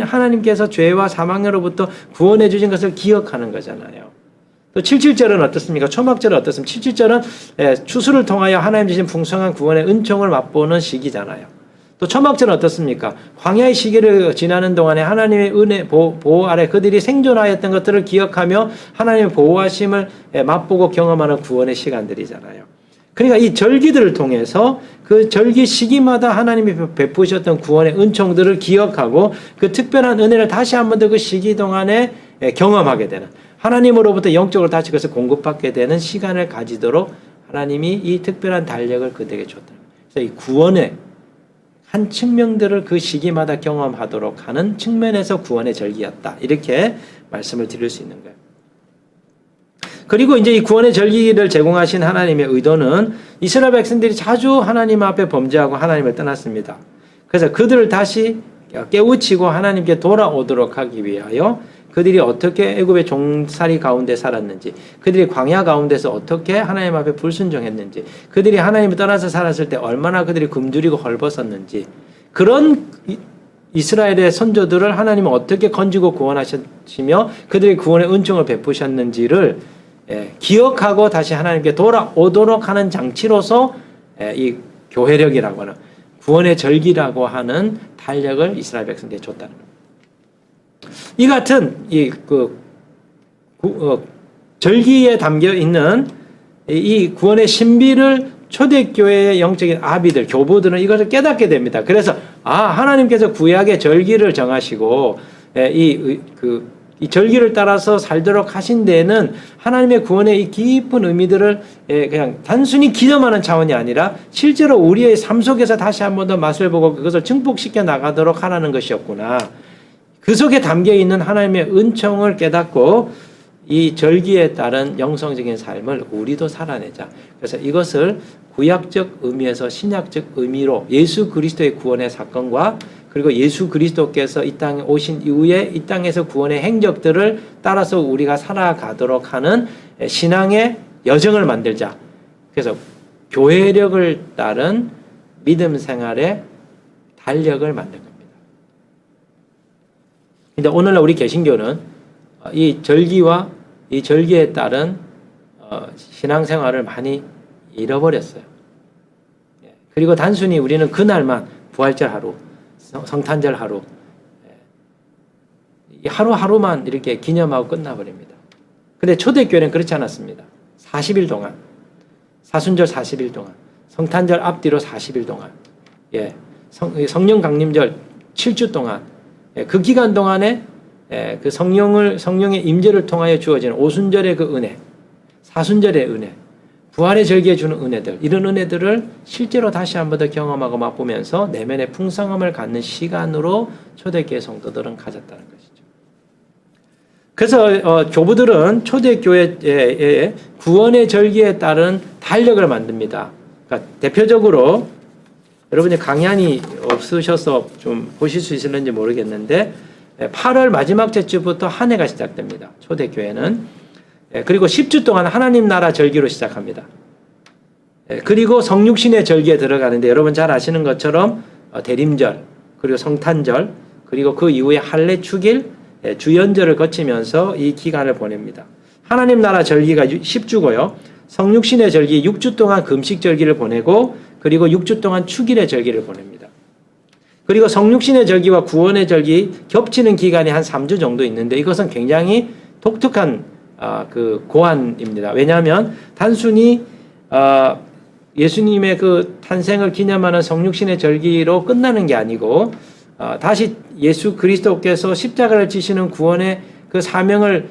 하나님께서 죄와 사망으로부터 구원해 주신 것을 기억하는 거잖아요. 또 77절은 어떻습니까? 초막절은 어떻습니까? 77절은 추수를 통하여 하나님 주신 풍성한 구원의 은총을 맛보는 시기잖아요. 또 초막절은 어떻습니까? 광야의 시기를 지나는 동안에 하나님의 은혜 보호 아래 그들이 생존하였던 것들을 기억하며 하나님의 보호하심을 맛보고 경험하는 구원의 시간들이잖아요. 그러니까 이 절기들을 통해서 그 절기 시기마다 하나님이 베푸셨던 구원의 은총들을 기억하고 그 특별한 은혜를 다시 한 번 더 그 시기 동안에 경험하게 되는, 하나님으로부터 영적으로 다시 그것을 공급받게 되는 시간을 가지도록 하나님이 이 특별한 달력을 그들에게 줬다. 그래서 이 구원의 한 측면들을 그 시기마다 경험하도록 하는 측면에서 구원의 절기였다. 이렇게 말씀을 드릴 수 있는 거예요. 그리고 이제 이 구원의 절기를 제공하신 하나님의 의도는 이스라엘 백성들이 자주 하나님 앞에 범죄하고 하나님을 떠났습니다. 그래서 그들을 다시 깨우치고 하나님께 돌아오도록 하기 위하여 그들이 어떻게 애굽의 종살이 가운데 살았는지, 그들이 광야 가운데서 어떻게 하나님 앞에 불순종했는지, 그들이 하나님을 떠나서 살았을 때 얼마나 그들이 굶주리고 헐벗었는지, 그런 이스라엘의 선조들을 하나님은 어떻게 건지고 구원하시며 그들의 구원의 은총을 베푸셨는지를 기억하고 다시 하나님께 돌아오도록 하는 장치로서 이 교회력이라고 하는 구원의 절기라고 하는 달력을 이스라엘 백성들에게 줬다는 겁니다. 이 같은 절기에 담겨 있는 이 구원의 신비를 초대교회의 영적인 아비들, 교부들은 이것을 깨닫게 됩니다. 그래서 하나님께서 구약의 절기를 정하시고 이 절기를 따라서 살도록 하신 데에는 하나님의 구원의 이 깊은 의미들을 그냥 단순히 기념하는 차원이 아니라 실제로 우리의 삶 속에서 다시 한 번 더 맛을 보고 그것을 증폭시켜 나가도록 하라는 것이었구나. 그 속에 담겨 있는 하나님의 은총을 깨닫고 이 절기에 따른 영성적인 삶을 우리도 살아내자. 그래서 이것을 구약적 의미에서 신약적 의미로 예수 그리스도의 구원의 사건과 그리고 예수 그리스도께서 이 땅에 오신 이후에 이 땅에서 구원의 행적들을 따라서 우리가 살아가도록 하는 신앙의 여정을 만들자. 그래서 교회력을 따른 믿음 생활의 달력을 만든 겁니다. 근데 오늘날 우리 개신교는 이 절기와 이 절기에 따른 신앙생활을 많이 잃어버렸어요. 그리고 단순히 우리는 그날만 부활절 하루, 성탄절 하루, 하루하루만 이렇게 기념하고 끝나버립니다. 근데 초대교회는 그렇지 않았습니다. 40일 동안, 사순절 40일 동안, 성탄절 앞뒤로 40일 동안, 성령 강림절 7주 동안, 그 기간 동안에 그 성령의 임재를 통하여 주어지는 오순절의 그 은혜, 사순절의 은혜, 부활의 절기에 주는 은혜들, 이런 은혜들을 실제로 다시 한 번 더 경험하고 맛보면서 내면의 풍성함을 갖는 시간으로 초대교회 성도들은 가졌다는 것이죠. 그래서 교부들은 초대교회의 구원의 절기에 따른 달력을 만듭니다. 그러니까 대표적으로 여러분이 강연이 없으셔서 좀 보실 수 있을는지 모르겠는데 8월 마지막 주부터 한 해가 시작됩니다. 초대교회는. 그리고 10주 동안 하나님 나라 절기로 시작합니다. 그리고 성육신의 절기에 들어가는데 여러분 잘 아시는 것처럼 대림절, 그리고 성탄절, 그리고 그 이후에 할례 축일, 주연절을 거치면서 이 기간을 보냅니다. 하나님 나라 절기가 10주고요. 성육신의 절기 6주 동안 금식 절기를 보내고 그리고 6주 동안 축일의 절기를 보냅니다. 그리고 성육신의 절기와 구원의 절기 겹치는 기간이 한 3주 정도 있는데 이것은 굉장히 독특한 그 고안입니다. 왜냐하면 단순히 예수님의 그 탄생을 기념하는 성육신의 절기로 끝나는 게 아니고 다시 예수 그리스도께서 십자가를 지시는 구원의 그 사명을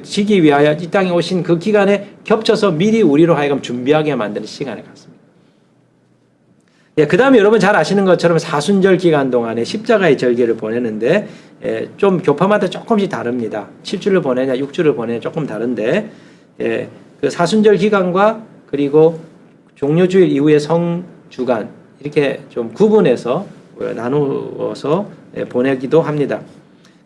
지기 위하여 이 땅에 오신 그 기간에 겹쳐서 미리 우리로 하여금 준비하게 만드는 시간을 갖습니다. 그 다음에 여러분 잘 아시는 것처럼 사순절 기간 동안에 십자가의 절기를 보내는데 좀 교파마다 조금씩 다릅니다. 7주를 보내냐 6주를 보내냐 조금 다른데 그 사순절 기간과 그리고 종료주일 이후의 성주간 이렇게 좀 구분해서 나누어서 보내기도 합니다.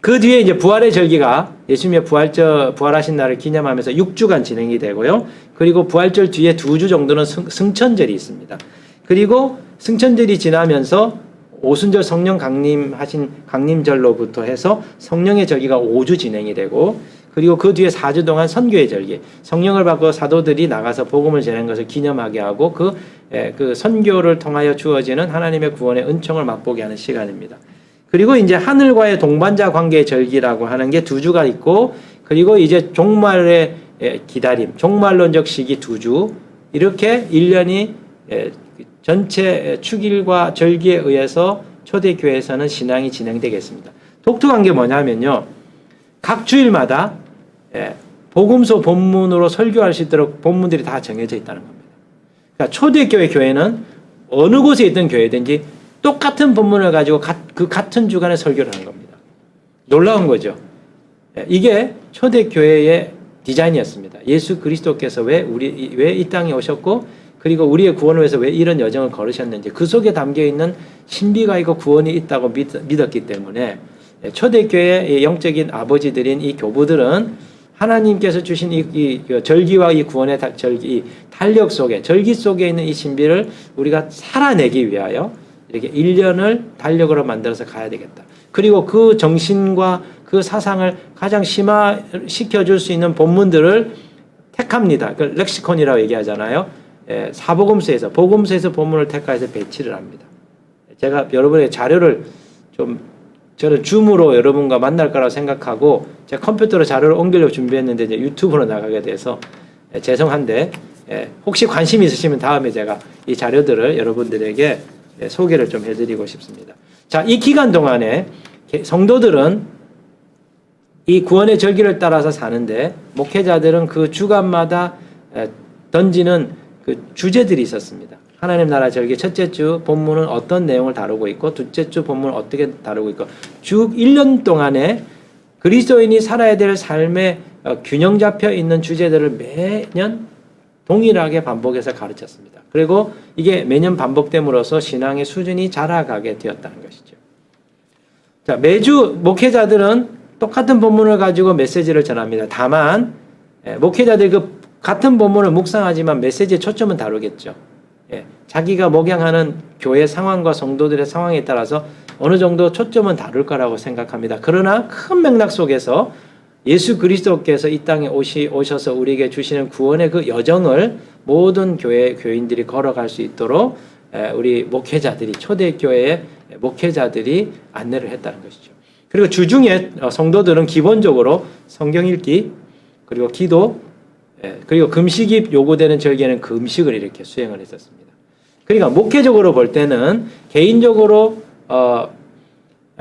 그 뒤에 이제 부활의 절기가 예수님의 부활하신 날을 기념하면서 6주간 진행이 되고요. 그리고 부활절 뒤에 2주 정도는 승천절이 있습니다. 그리고 승천절이 지나면서 오순절 성령 강림하신 강림절로부터 해서 성령의 절기가 5주 진행이 되고 그리고 그 뒤에 4주 동안 선교의 절기, 성령을 받고 사도들이 나가서 복음을 전하는 것을 기념하게 하고 그 선교를 통하여 주어지는 하나님의 구원의 은총을 맛보게 하는 시간입니다. 그리고 이제 하늘과의 동반자 관계의 절기라고 하는 게 2주가 있고 그리고 이제 종말의 기다림, 종말론적 시기 2주, 이렇게 1년이 전체 축일과 절기에 의해서 초대교회에서는 신앙이 진행되겠습니다. 독특한 게 뭐냐면요. 각 주일마다 복음서 본문으로 설교할 수 있도록 본문들이 다 정해져 있다는 겁니다. 그러니까 초대교회 교회는 어느 곳에 있던 교회든지 똑같은 본문을 가지고 그 같은 주간에 설교를 하는 겁니다. 놀라운 거죠. 이게 초대교회의 디자인이었습니다. 예수 그리스도께서 왜 이 땅에 오셨고, 그리고 우리의 구원을 위해서 왜 이런 여정을 걸으셨는지 그 속에 담겨 있는 신비가 있고 구원이 있다고 믿었기 때문에 초대교회의 영적인 아버지들인 이 교부들은 하나님께서 주신 이 절기와 이 구원의 이 달력 속에, 절기 속에 있는 이 신비를 우리가 살아내기 위하여 이렇게 1년을 달력으로 만들어서 가야 되겠다. 그리고 그 정신과 그 사상을 가장 심화시켜줄 수 있는 본문들을 택합니다. 그 렉시콘이라고 얘기하잖아요. 사복음서에서, 복음서에서 본문을 택해서 배치를 합니다. 제가 여러분의 자료를 저는 줌으로 여러분과 만날 거라고 생각하고 제가 컴퓨터로 자료를 옮기려고 준비했는데 이제 유튜브로 나가게 돼서 죄송한데, 혹시 관심 있으시면 다음에 제가 이 자료들을 여러분들에게 소개를 좀 해드리고 싶습니다. 자, 이 기간 동안에 성도들은 이 구원의 절기를 따라서 사는데, 목회자들은 그 주간마다 던지는 그 주제들이 있었습니다. 하나님 나라 절기 첫째 주 본문은 어떤 내용을 다루고 있고, 둘째 주 본문은 어떻게 다루고 있고, 쭉 1년 동안에 그리스도인이 살아야 될 삶에 균형 잡혀 있는 주제들을 매년 동일하게 반복해서 가르쳤습니다. 그리고 이게 매년 반복됨으로써 신앙의 수준이 자라가게 되었다는 것이죠. 자, 매주 목회자들은 똑같은 본문을 가지고 메시지를 전합니다. 다만 목회자들이 그 같은 본문을 묵상하지만 메시지의 초점은 다르겠죠. 자기가 목양하는 교회 상황과 성도들의 상황에 따라서 어느 정도 초점은 다를 거라고 생각합니다. 그러나 큰 맥락 속에서 예수 그리스도께서 이 땅에 오셔서 우리에게 주시는 구원의 그 여정을 모든 교인들이 걸어갈 수 있도록 우리 목회자들이, 초대교회의 목회자들이 안내를 했다는 것이죠. 그리고 주중에 성도들은 기본적으로 성경 읽기, 그리고 기도, 그리고 금식이 요구되는 절기에는 금식을 이렇게 수행을 했었습니다. 그러니까 목회적으로 볼 때는 개인적으로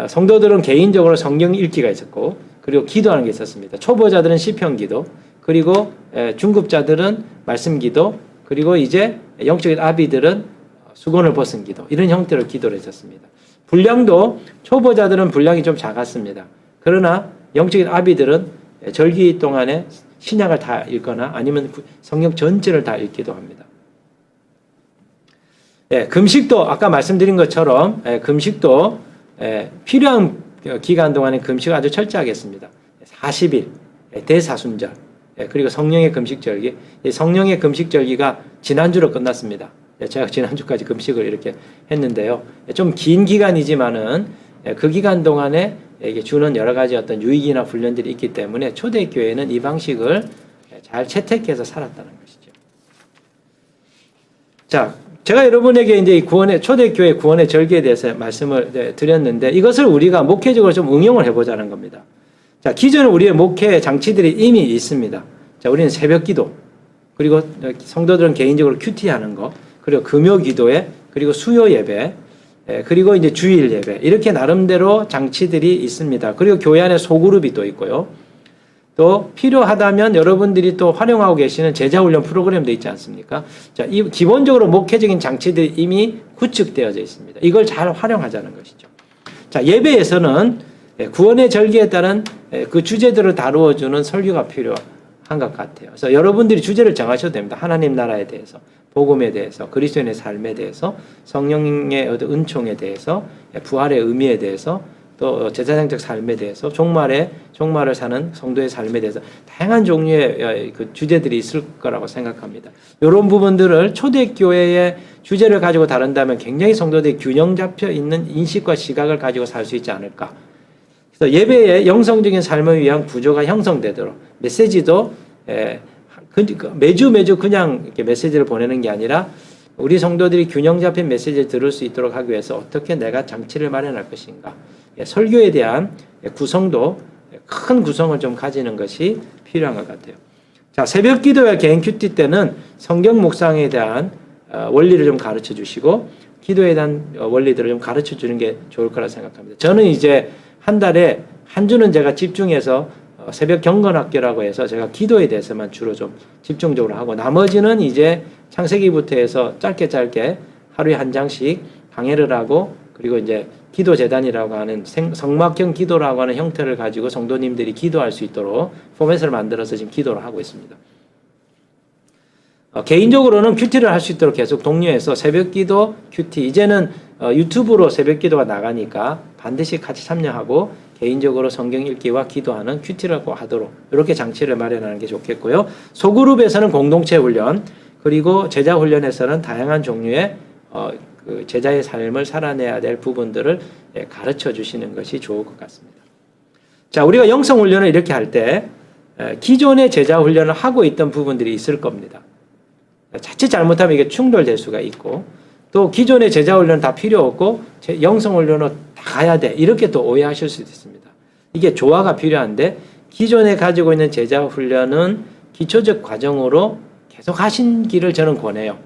성도들은 개인적으로 성경 읽기가 있었고, 그리고 기도하는 게 있었습니다. 초보자들은 시편 기도, 그리고 중급자들은 말씀 기도, 그리고 이제 영적인 아비들은 수건을 벗은 기도, 이런 형태로 기도를 했었습니다. 분량도 초보자들은 분량이 좀 작았습니다. 그러나 영적인 아비들은 절기 동안에 신약을 다 읽거나 아니면 성경 전체를 다 읽기도 합니다. 금식도 아까 말씀드린 것처럼 금식도 필요한 기간 동안에 금식을 아주 철저하게 했습니다. 40일, 대사순절, 그리고 성령의 금식절기. 성령의 금식절기가 지난주로 끝났습니다. 제가 지난주까지 금식을 이렇게 했는데요. 좀 긴 기간이지만은 그 기간 동안에 이게 주는 여러 가지 어떤 유익이나 훈련들이 있기 때문에 초대교회는 이 방식을 잘 채택해서 살았다는 것이죠. 자, 제가 여러분에게 이제 이 초대교회 구원의 절기에 대해서 말씀을 드렸는데, 이것을 우리가 목회적으로 좀 응용을 해보자는 겁니다. 자, 기존에 우리의 목회 장치들이 이미 있습니다. 자, 우리는 새벽 기도, 그리고 성도들은 개인적으로 큐티하는 거, 그리고 금요 기도회, 그리고 수요 예배, 그리고 이제 주일 예배, 이렇게 나름대로 장치들이 있습니다. 그리고 교회 안에 소그룹이 또 있고요. 또 필요하다면 여러분들이 또 활용하고 계시는 제자훈련 프로그램도 있지 않습니까? 자, 이 기본적으로 목회적인 장치들이 이미 구축되어져 있습니다. 이걸 잘 활용하자는 것이죠. 자, 예배에서는 구원의 절기에 따른 그 주제들을 다루어주는 설교가 필요한 것 같아요. 그래서 여러분들이 주제를 정하셔도 됩니다. 하나님 나라에 대해서, 복음에 대해서, 그리스도인의 삶에 대해서, 성령의 은총에 대해서, 부활의 의미에 대해서, 또 제사장적 삶에 대해서, 종말을 사는 성도의 삶에 대해서 다양한 종류의 그 주제들이 있을 거라고 생각합니다. 이런 부분들을 초대교회의 주제를 가지고 다룬다면 굉장히 성도들이 균형 잡혀 있는 인식과 시각을 가지고 살 수 있지 않을까. 그래서 예배의 영성적인 삶을 위한 구조가 형성되도록 메시지도 매주 그냥 이렇게 메시지를 보내는 게 아니라 우리 성도들이 균형 잡힌 메시지를 들을 수 있도록 하기 위해서 어떻게 내가 장치를 마련할 것인가. 설교에 대한 구성도 큰 구성을 좀 가지는 것이 필요한 것 같아요. 자, 새벽 기도와 개인 큐티 때는 성경 묵상에 대한 원리를 좀 가르쳐 주시고 기도에 대한 원리들을 좀 가르쳐 주는 게 좋을 거라 생각합니다. 저는 이제 한 달에 한 주는 제가 집중해서 새벽 경건학교라고 해서 제가 기도에 대해서만 주로 좀 집중적으로 하고 나머지는 이제 창세기부터 해서 짧게 하루에 한 장씩 강해를 하고 그리고 이제 기도 재단이라고 하는 성막형 기도라고 하는 형태를 가지고 성도님들이 기도할 수 있도록 포맷을 만들어서 지금 기도를 하고 있습니다. 개인적으로는 큐티를 할 수 있도록 계속 독려해서 새벽 기도 큐티 이제는 유튜브로 새벽 기도가 나가니까 반드시 같이 참여하고 개인적으로 성경 읽기와 기도하는 큐티를 꼭 하도록 이렇게 장치를 마련하는 게 좋겠고요. 소그룹에서는 공동체 훈련 그리고 제자 훈련에서는 다양한 종류의 그 제자의 삶을 살아내야 될 부분들을 가르쳐 주시는 것이 좋을 것 같습니다. 자, 우리가 영성 훈련을 이렇게 할 때 기존의 제자 훈련을 하고 있던 부분들이 있을 겁니다. 자칫 잘못하면 이게 충돌될 수가 있고 또 기존의 제자 훈련은 다 필요 없고 영성 훈련은 다 가야 돼 이렇게 또 오해하실 수도 있습니다. 이게 조화가 필요한데 기존에 가지고 있는 제자 훈련은 기초적 과정으로 계속 하신기를 저는 권해요.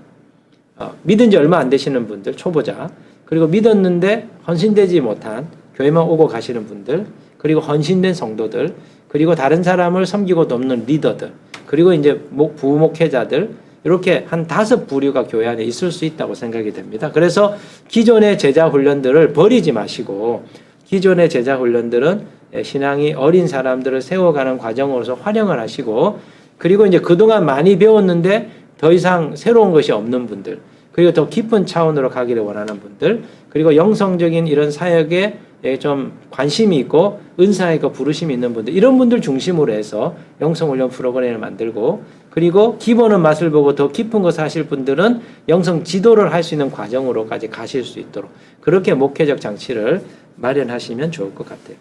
믿은 지 얼마 안 되시는 분들 초보자 그리고 믿었는데 헌신되지 못한 교회만 오고 가시는 분들 그리고 헌신된 성도들 그리고 다른 사람을 섬기고 돕는 리더들 그리고 이제 부목회자들 이렇게 한 5부류가 교회 안에 있을 수 있다고 생각이 됩니다. 그래서 기존의 제자 훈련들을 버리지 마시고 기존의 제자 훈련들은 신앙이 어린 사람들을 세워가는 과정으로서 활용을 하시고 그리고 이제 그동안 많이 배웠는데 더 이상 새로운 것이 없는 분들 그리고 더 깊은 차원으로 가기를 원하는 분들 그리고 영성적인 이런 사역에 좀 관심이 있고 은사 있고 부르심이 있는 분들 이런 분들 중심으로 해서 영성훈련 프로그램을 만들고 그리고 기본은 맛을 보고 더 깊은 것을 하실 분들은 영성 지도를 할 수 있는 과정으로까지 가실 수 있도록 그렇게 목회적 장치를 마련하시면 좋을 것 같아요.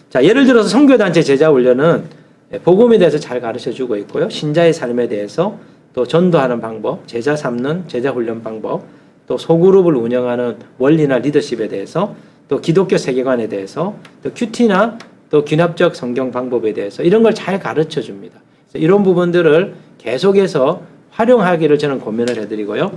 자, 예를 들어서 선교단체 제자훈련은 복음에 대해서 잘 가르쳐주고 있고요. 신자의 삶에 대해서 또 전도하는 방법, 제자 삼는 제자훈련 방법 또 소그룹을 운영하는 원리나 리더십에 대해서 또 기독교 세계관에 대해서 또 큐티나 또 귀납적 성경 방법에 대해서 이런 걸 잘 가르쳐 줍니다. 이런 부분들을 계속해서 활용하기를 저는 권면을 해드리고요.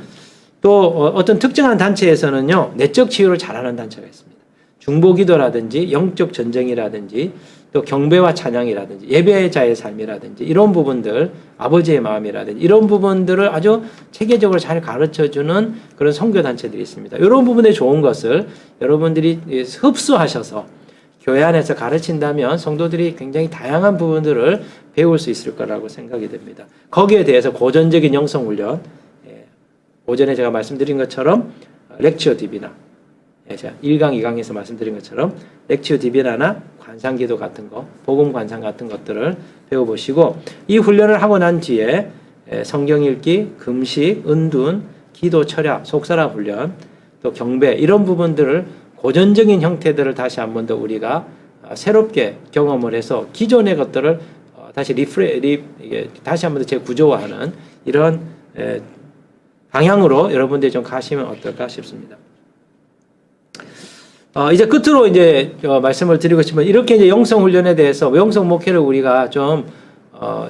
또 어떤 특정한 단체에서는요. 내적 치유를 잘하는 단체가 있습니다. 중보기도라든지 영적 전쟁이라든지 또 경배와 찬양이라든지 예배자의 삶이라든지 이런 부분들 아버지의 마음이라든지 이런 부분들을 아주 체계적으로 잘 가르쳐주는 그런 선교단체들이 있습니다. 이런 부분에 좋은 것을 여러분들이 흡수하셔서 교회 안에서 가르친다면 성도들이 굉장히 다양한 부분들을 배울 수 있을 거라고 생각이 됩니다. 거기에 대해서 고전적인 영성훈련 오전에 제가 말씀드린 것처럼 렉치오 디비나 제가 1강, 2강에서 말씀드린 것처럼 렉치오 디비나나 관상기도 같은 거, 복음 관상 같은 것들을 배워보시고 이 훈련을 하고 난 뒤에 성경 읽기, 금식, 은둔, 기도, 철야, 속사라 훈련, 또 경배 이런 부분들을 고전적인 형태들을 다시 한 번 더 우리가 새롭게 경험을 해서 기존의 것들을 다시 다시 한 번 더 재구조화하는 이런 방향으로 여러분들이 좀 가시면 어떨까 싶습니다. 이제 끝으로 이제 말씀을 드리고 싶은 이렇게 이제 영성 훈련에 대해서 영성 목회를 우리가 좀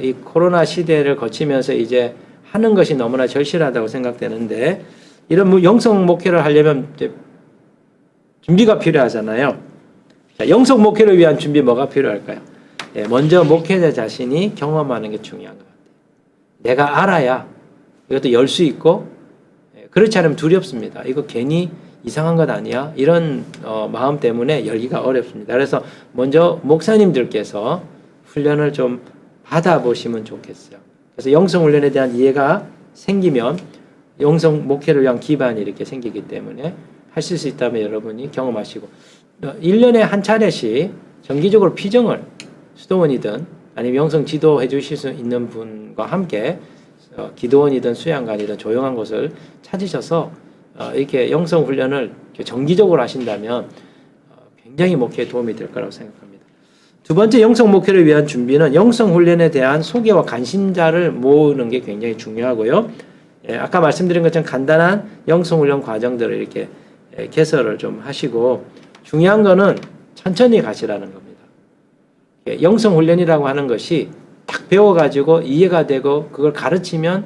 이 코로나 시대를 거치면서 이제 하는 것이 너무나 절실하다고 생각되는데 이런 영성 목회를 하려면 이제 준비가 필요하잖아요. 자, 영성 목회를 위한 준비 뭐가 필요할까요? 먼저 목회자 자신이 경험하는 게 중요한 것 같아요. 내가 알아야 이것도 열 수 있고 그렇지 않으면 두렵습니다. 이거 괜히 이상한 것 아니야? 이런 마음 때문에 열기가 어렵습니다. 그래서 먼저 목사님들께서 훈련을 좀 받아보시면 좋겠어요. 그래서 영성 훈련에 대한 이해가 생기면 영성 목회를 위한 기반이 이렇게 생기기 때문에 하실 수 있다면 여러분이 경험하시고 1년에 한 차례씩 정기적으로 피정을 수도원이든 아니면 영성 지도해 주실 수 있는 분과 함께 기도원이든 수양관이든 조용한 곳을 찾으셔서 이렇게 영성 훈련을 정기적으로 하신다면 굉장히 목회에 도움이 될 거라고 생각합니다. 두 번째 영성 목회를 위한 준비는 영성 훈련에 대한 소개와 관심자를 모으는 게 굉장히 중요하고요. 아까 말씀드린 것처럼 간단한 영성 훈련 과정들을 이렇게 개설을 좀 하시고 중요한 거는 천천히 가시라는 겁니다. 영성 훈련이라고 하는 것이 딱 딱 배워가지고 이해가 되고 그걸 가르치면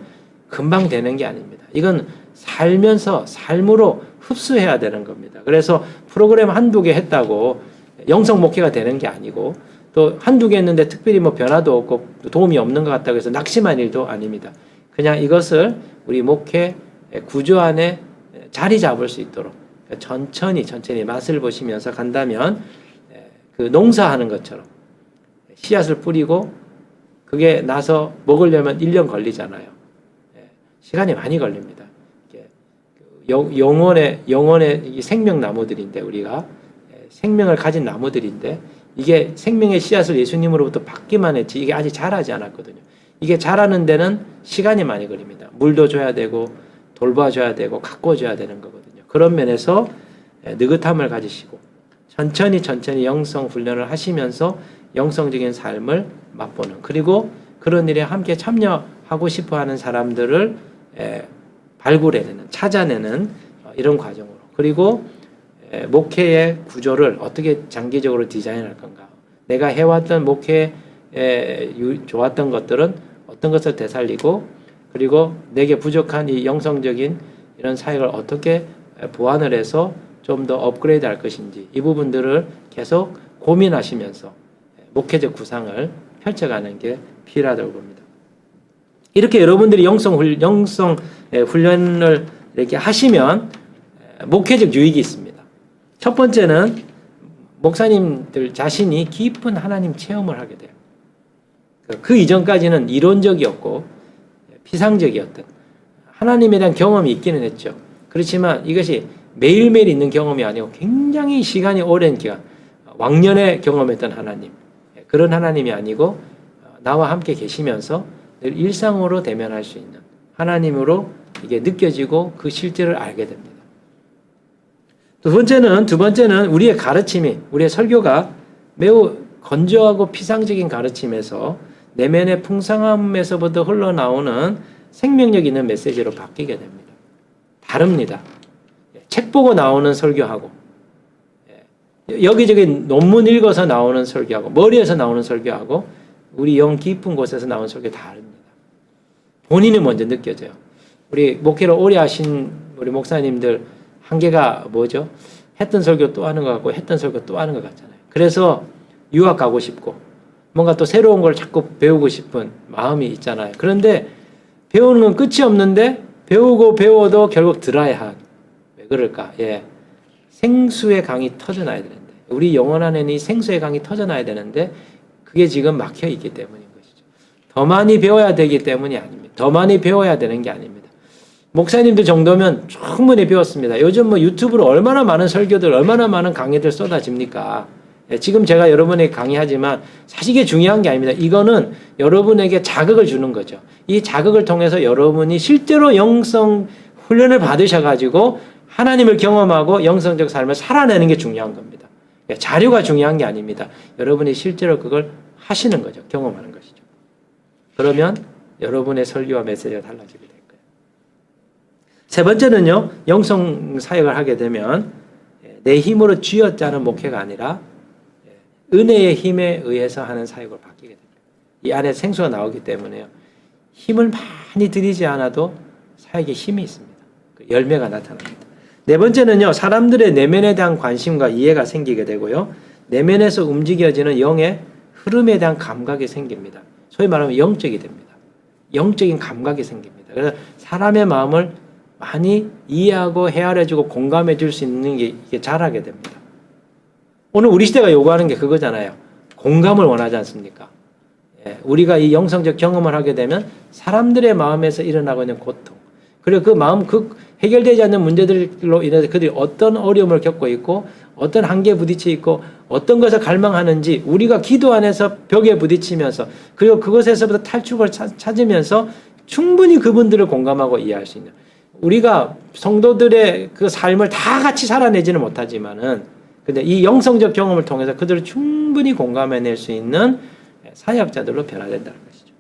금방 되는 게 아닙니다. 이건 살면서 삶으로 흡수해야 되는 겁니다. 그래서 프로그램 한두 개 했다고 영성 목회가 되는 게 아니고 또 한두 개 했는데 특별히 뭐 변화도 없고 도움이 없는 것 같다고 해서 낙심한 일도 아닙니다. 그냥 이것을 우리 목회 구조 안에 자리 잡을 수 있도록 천천히 맛을 보시면서 간다면 그 농사하는 것처럼 씨앗을 뿌리고 그게 나서 먹으려면 1년 걸리잖아요. 시간이 많이 걸립니다. 영혼의 생명나무들인데 우리가 생명을 가진 나무들인데 이게 생명의 씨앗을 예수님으로부터 받기만 했지 이게 아직 자라지 않았거든요. 이게 자라는 데는 시간이 많이 걸립니다. 물도 줘야 되고 돌봐줘야 되고 가꿔줘야 되는 거거든요. 그런 면에서 느긋함을 가지시고 천천히 영성 훈련을 하시면서 영성적인 삶을 맛보는 그리고 그런 일에 함께 참여하고 싶어하는 사람들을 발굴해내는 찾아내는 이런 과정으로 그리고 목회의 구조를 어떻게 장기적으로 디자인할 건가 내가 해왔던 목회에 좋았던 것들은 어떤 것을 되살리고 그리고 내게 부족한 이 영성적인 이런 사역을 어떻게 보완을 해서 좀 더 업그레이드 할 것인지 이 부분들을 계속 고민하시면서 목회적 구상을 펼쳐가는 게 필요하다고 봅니다. 이렇게 여러분들이 영성 훈련을 이렇게 하시면 목회적 유익이 있습니다. 첫 번째는 목사님들 자신이 깊은 하나님 체험을 하게 돼요. 그 이전까지는 이론적이었고 피상적이었던 하나님에 대한 경험이 있기는 했죠. 그렇지만 이것이 매일매일 있는 경험이 아니고 굉장히 시간이 오랜 기간 왕년에 경험했던 하나님 그런 하나님이 아니고 나와 함께 계시면서 늘 일상으로 대면할 수 있는 하나님으로 이게 느껴지고 그 실제를 알게 됩니다. 두 번째는 우리의 가르침이 우리의 설교가 매우 건조하고 피상적인 가르침에서 내면의 풍성함에서부터 흘러나오는 생명력 있는 메시지로 바뀌게 됩니다. 다릅니다. 책 보고 나오는 설교하고 여기저기 논문 읽어서 나오는 설교하고 머리에서 나오는 설교하고 우리 영 깊은 곳에서 나오는 설교 다릅니다. 본인이 먼저 느껴져요. 우리 목회를 오래 하신 우리 목사님들 한계가 뭐죠? 했던 설교 또 하는 것 같고 했던 설교 또 하는 것 같잖아요. 그래서 유학 가고 싶고 뭔가 또 새로운 걸 자꾸 배우고 싶은 마음이 있잖아요. 그런데 배우는 건 끝이 없는데 배워도 결국 드라이한 왜 그럴까? 생수의 강이 터져나야 되는데 우리 영혼 안에는 이 생수의 강이 터져나야 되는데 그게 지금 막혀 있기 때문인 것이죠. 더 많이 배워야 되기 때문이 아닙니다. 더 많이 배워야 되는 게 아닙니다. 목사님들 정도면 충분히 배웠습니다. 요즘 뭐 유튜브로 얼마나 많은 설교들, 얼마나 많은 강의들 쏟아집니까? 지금 제가 여러분에게 강의하지만 사실 이게 중요한 게 아닙니다. 이거는 여러분에게 자극을 주는 거죠. 이 자극을 통해서 여러분이 실제로 영성 훈련을 받으셔가지고 하나님을 경험하고 영성적 삶을 살아내는 게 중요한 겁니다. 자료가 중요한 게 아닙니다. 여러분이 실제로 그걸 하시는 거죠. 경험하는 것이죠. 그러면 여러분의 설교와 메시지가 달라지게 될 거예요. 세 번째는요. 영성 사역을 하게 되면 내 힘으로 쥐어짜는 목회가 아니라 은혜의 힘에 의해서 하는 사역을 바뀌게 됩니다. 이 안에 생수가 나오기 때문에요. 힘을 많이 들이지 않아도 사역에 힘이 있습니다. 그 열매가 나타납니다. 네 번째는요. 사람들의 내면에 대한 관심과 이해가 생기게 되고요. 내면에서 움직여지는 영의 흐름에 대한 감각이 생깁니다. 소위 말하면 영적이 됩니다. 영적인 감각이 생깁니다. 그래서 사람의 마음을 많이 이해하고 헤아려주고 공감해 줄 수 있는 게 이게 자라게 됩니다. 오늘 우리 시대가 요구하는 게 그거잖아요. 공감을 원하지 않습니까? 우리가 이 영성적 경험을 하게 되면 사람들의 마음에서 일어나고 있는 고통 그리고 그 마음 해결되지 않는 문제들로 인해서 그들이 어떤 어려움을 겪고 있고 어떤 한계에 부딪혀 있고 어떤 것을 갈망하는지 우리가 기도 안에서 벽에 부딪히면서 그리고 그것에서부터 탈출을 찾으면서 충분히 그분들을 공감하고 이해할 수 있는 우리가 성도들의 그 삶을 다 같이 살아내지는 못하지만은 근데 이 영성적 경험을 통해서 그들을 충분히 공감해낼 수 있는 사역자들로 변화된다는 것이죠.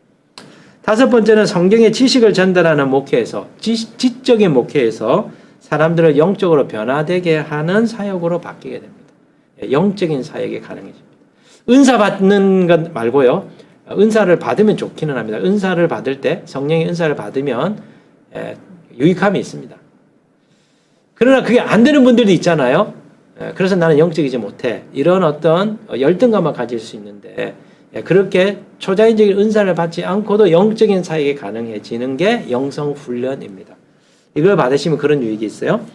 다섯 번째는 성경의 지식을 전달하는 목회에서 지적인 목회에서 사람들을 영적으로 변화되게 하는 사역으로 바뀌게 됩니다. 영적인 사역이 가능해집니다. 은사 받는 것 말고요. 은사를 받으면 좋기는 합니다. 은사를 받을 때 성령의 은사를 받으면 유익함이 있습니다. 그러나 그게 안 되는 분들도 있잖아요. 그래서 나는 영적이지 못해. 이런 어떤 열등감을 가질 수 있는데 그렇게 초자연적인 은사를 받지 않고도 영적인 사역이 가능해지는 게 영성 훈련입니다. 이걸 받으시면 그런 유익이 있어요.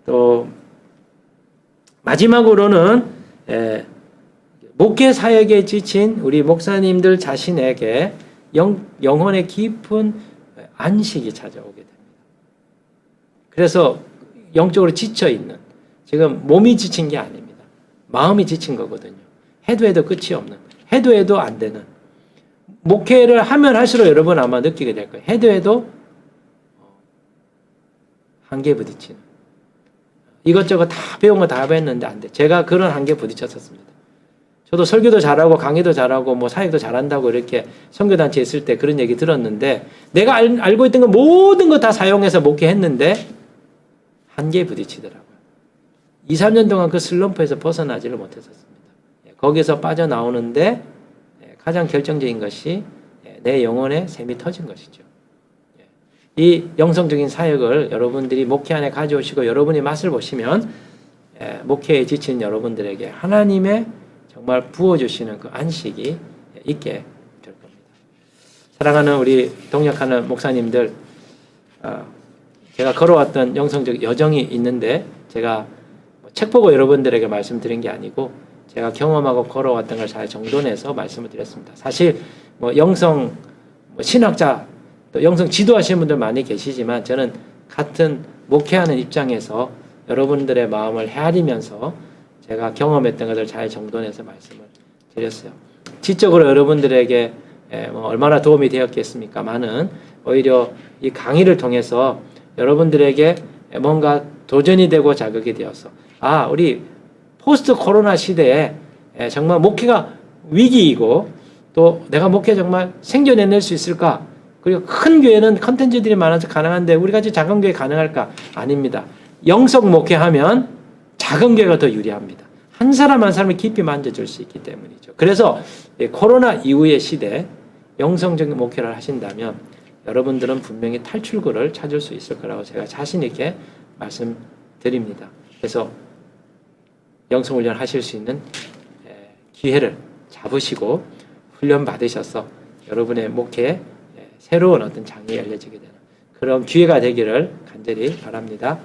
또 마지막으로는 목회 사역에 지친 우리 목사님들 자신에게 영혼의 깊은 안식이 찾아오게 됩니다. 그래서 영적으로 지쳐있는, 지금 몸이 지친 게 아닙니다. 마음이 지친 거거든요. 해도 해도 끝이 없는, 해도 해도 안 되는, 목회를 하면 할수록 여러분 아마 느끼게 될 거예요. 해도 해도 한계에 부딪히는, 이것저것 다 배운 거 다 배웠는데 안 돼. 제가 그런 한계에 부딪혔었습니다. 저도 설교도 잘하고 강의도 잘하고 뭐 사역도 잘한다고 이렇게 선교단체에 있을 때 그런 얘기 들었는데 내가 알고 있던 거 모든 거 다 사용해서 목회했는데 한계에 부딪히더라고요. 2, 3년 동안 그 슬럼프에서 벗어나지를 못했었습니다. 거기서 빠져나오는데 가장 결정적인 것이 내 영혼의 샘이 터진 것이죠. 이 영성적인 사역을 여러분들이 목회 안에 가져오시고 여러분이 맛을 보시면 목회에 지친 여러분들에게 하나님의 정말 부어주시는 그 안식이 있게 될 겁니다. 사랑하는 우리 동역하는 목사님들, 제가 걸어왔던 영성적 여정이 있는데 제가 책 보고 여러분들에게 말씀드린 게 아니고 제가 경험하고 걸어왔던 걸 잘 정돈해서 말씀을 드렸습니다. 사실 뭐 영성 신학자 또 영성 지도하시는 분들 많이 계시지만 저는 같은 목회하는 입장에서 여러분들의 마음을 헤아리면서 제가 경험했던 것을 잘 정돈해서 말씀을 드렸어요. 지적으로 여러분들에게 뭐 얼마나 도움이 되었겠습니까마는 오히려 이 강의를 통해서 여러분들에게 뭔가 도전이 되고 자극이 되어서 우리 포스트 코로나 시대에 정말 목회가 위기이고 또 내가 목회 정말 생존해낼 수 있을까? 그리고 큰 교회는 컨텐츠들이 많아서 가능한데 우리 같이 작은 교회 가능할까? 아닙니다. 영성 목회하면 작은 교회가 더 유리합니다. 한 사람 한 사람을 깊이 만져줄 수 있기 때문이죠. 그래서 코로나 이후의 시대 영성적인 목회를 하신다면 여러분들은 분명히 탈출구를 찾을 수 있을 거라고 제가 자신 있게 말씀드립니다. 그래서 영성훈련 하실 수 있는 기회를 잡으시고 훈련 받으셔서 여러분의 목회에 새로운 어떤 장이 열려지게 되는 그런 기회가 되기를 간절히 바랍니다.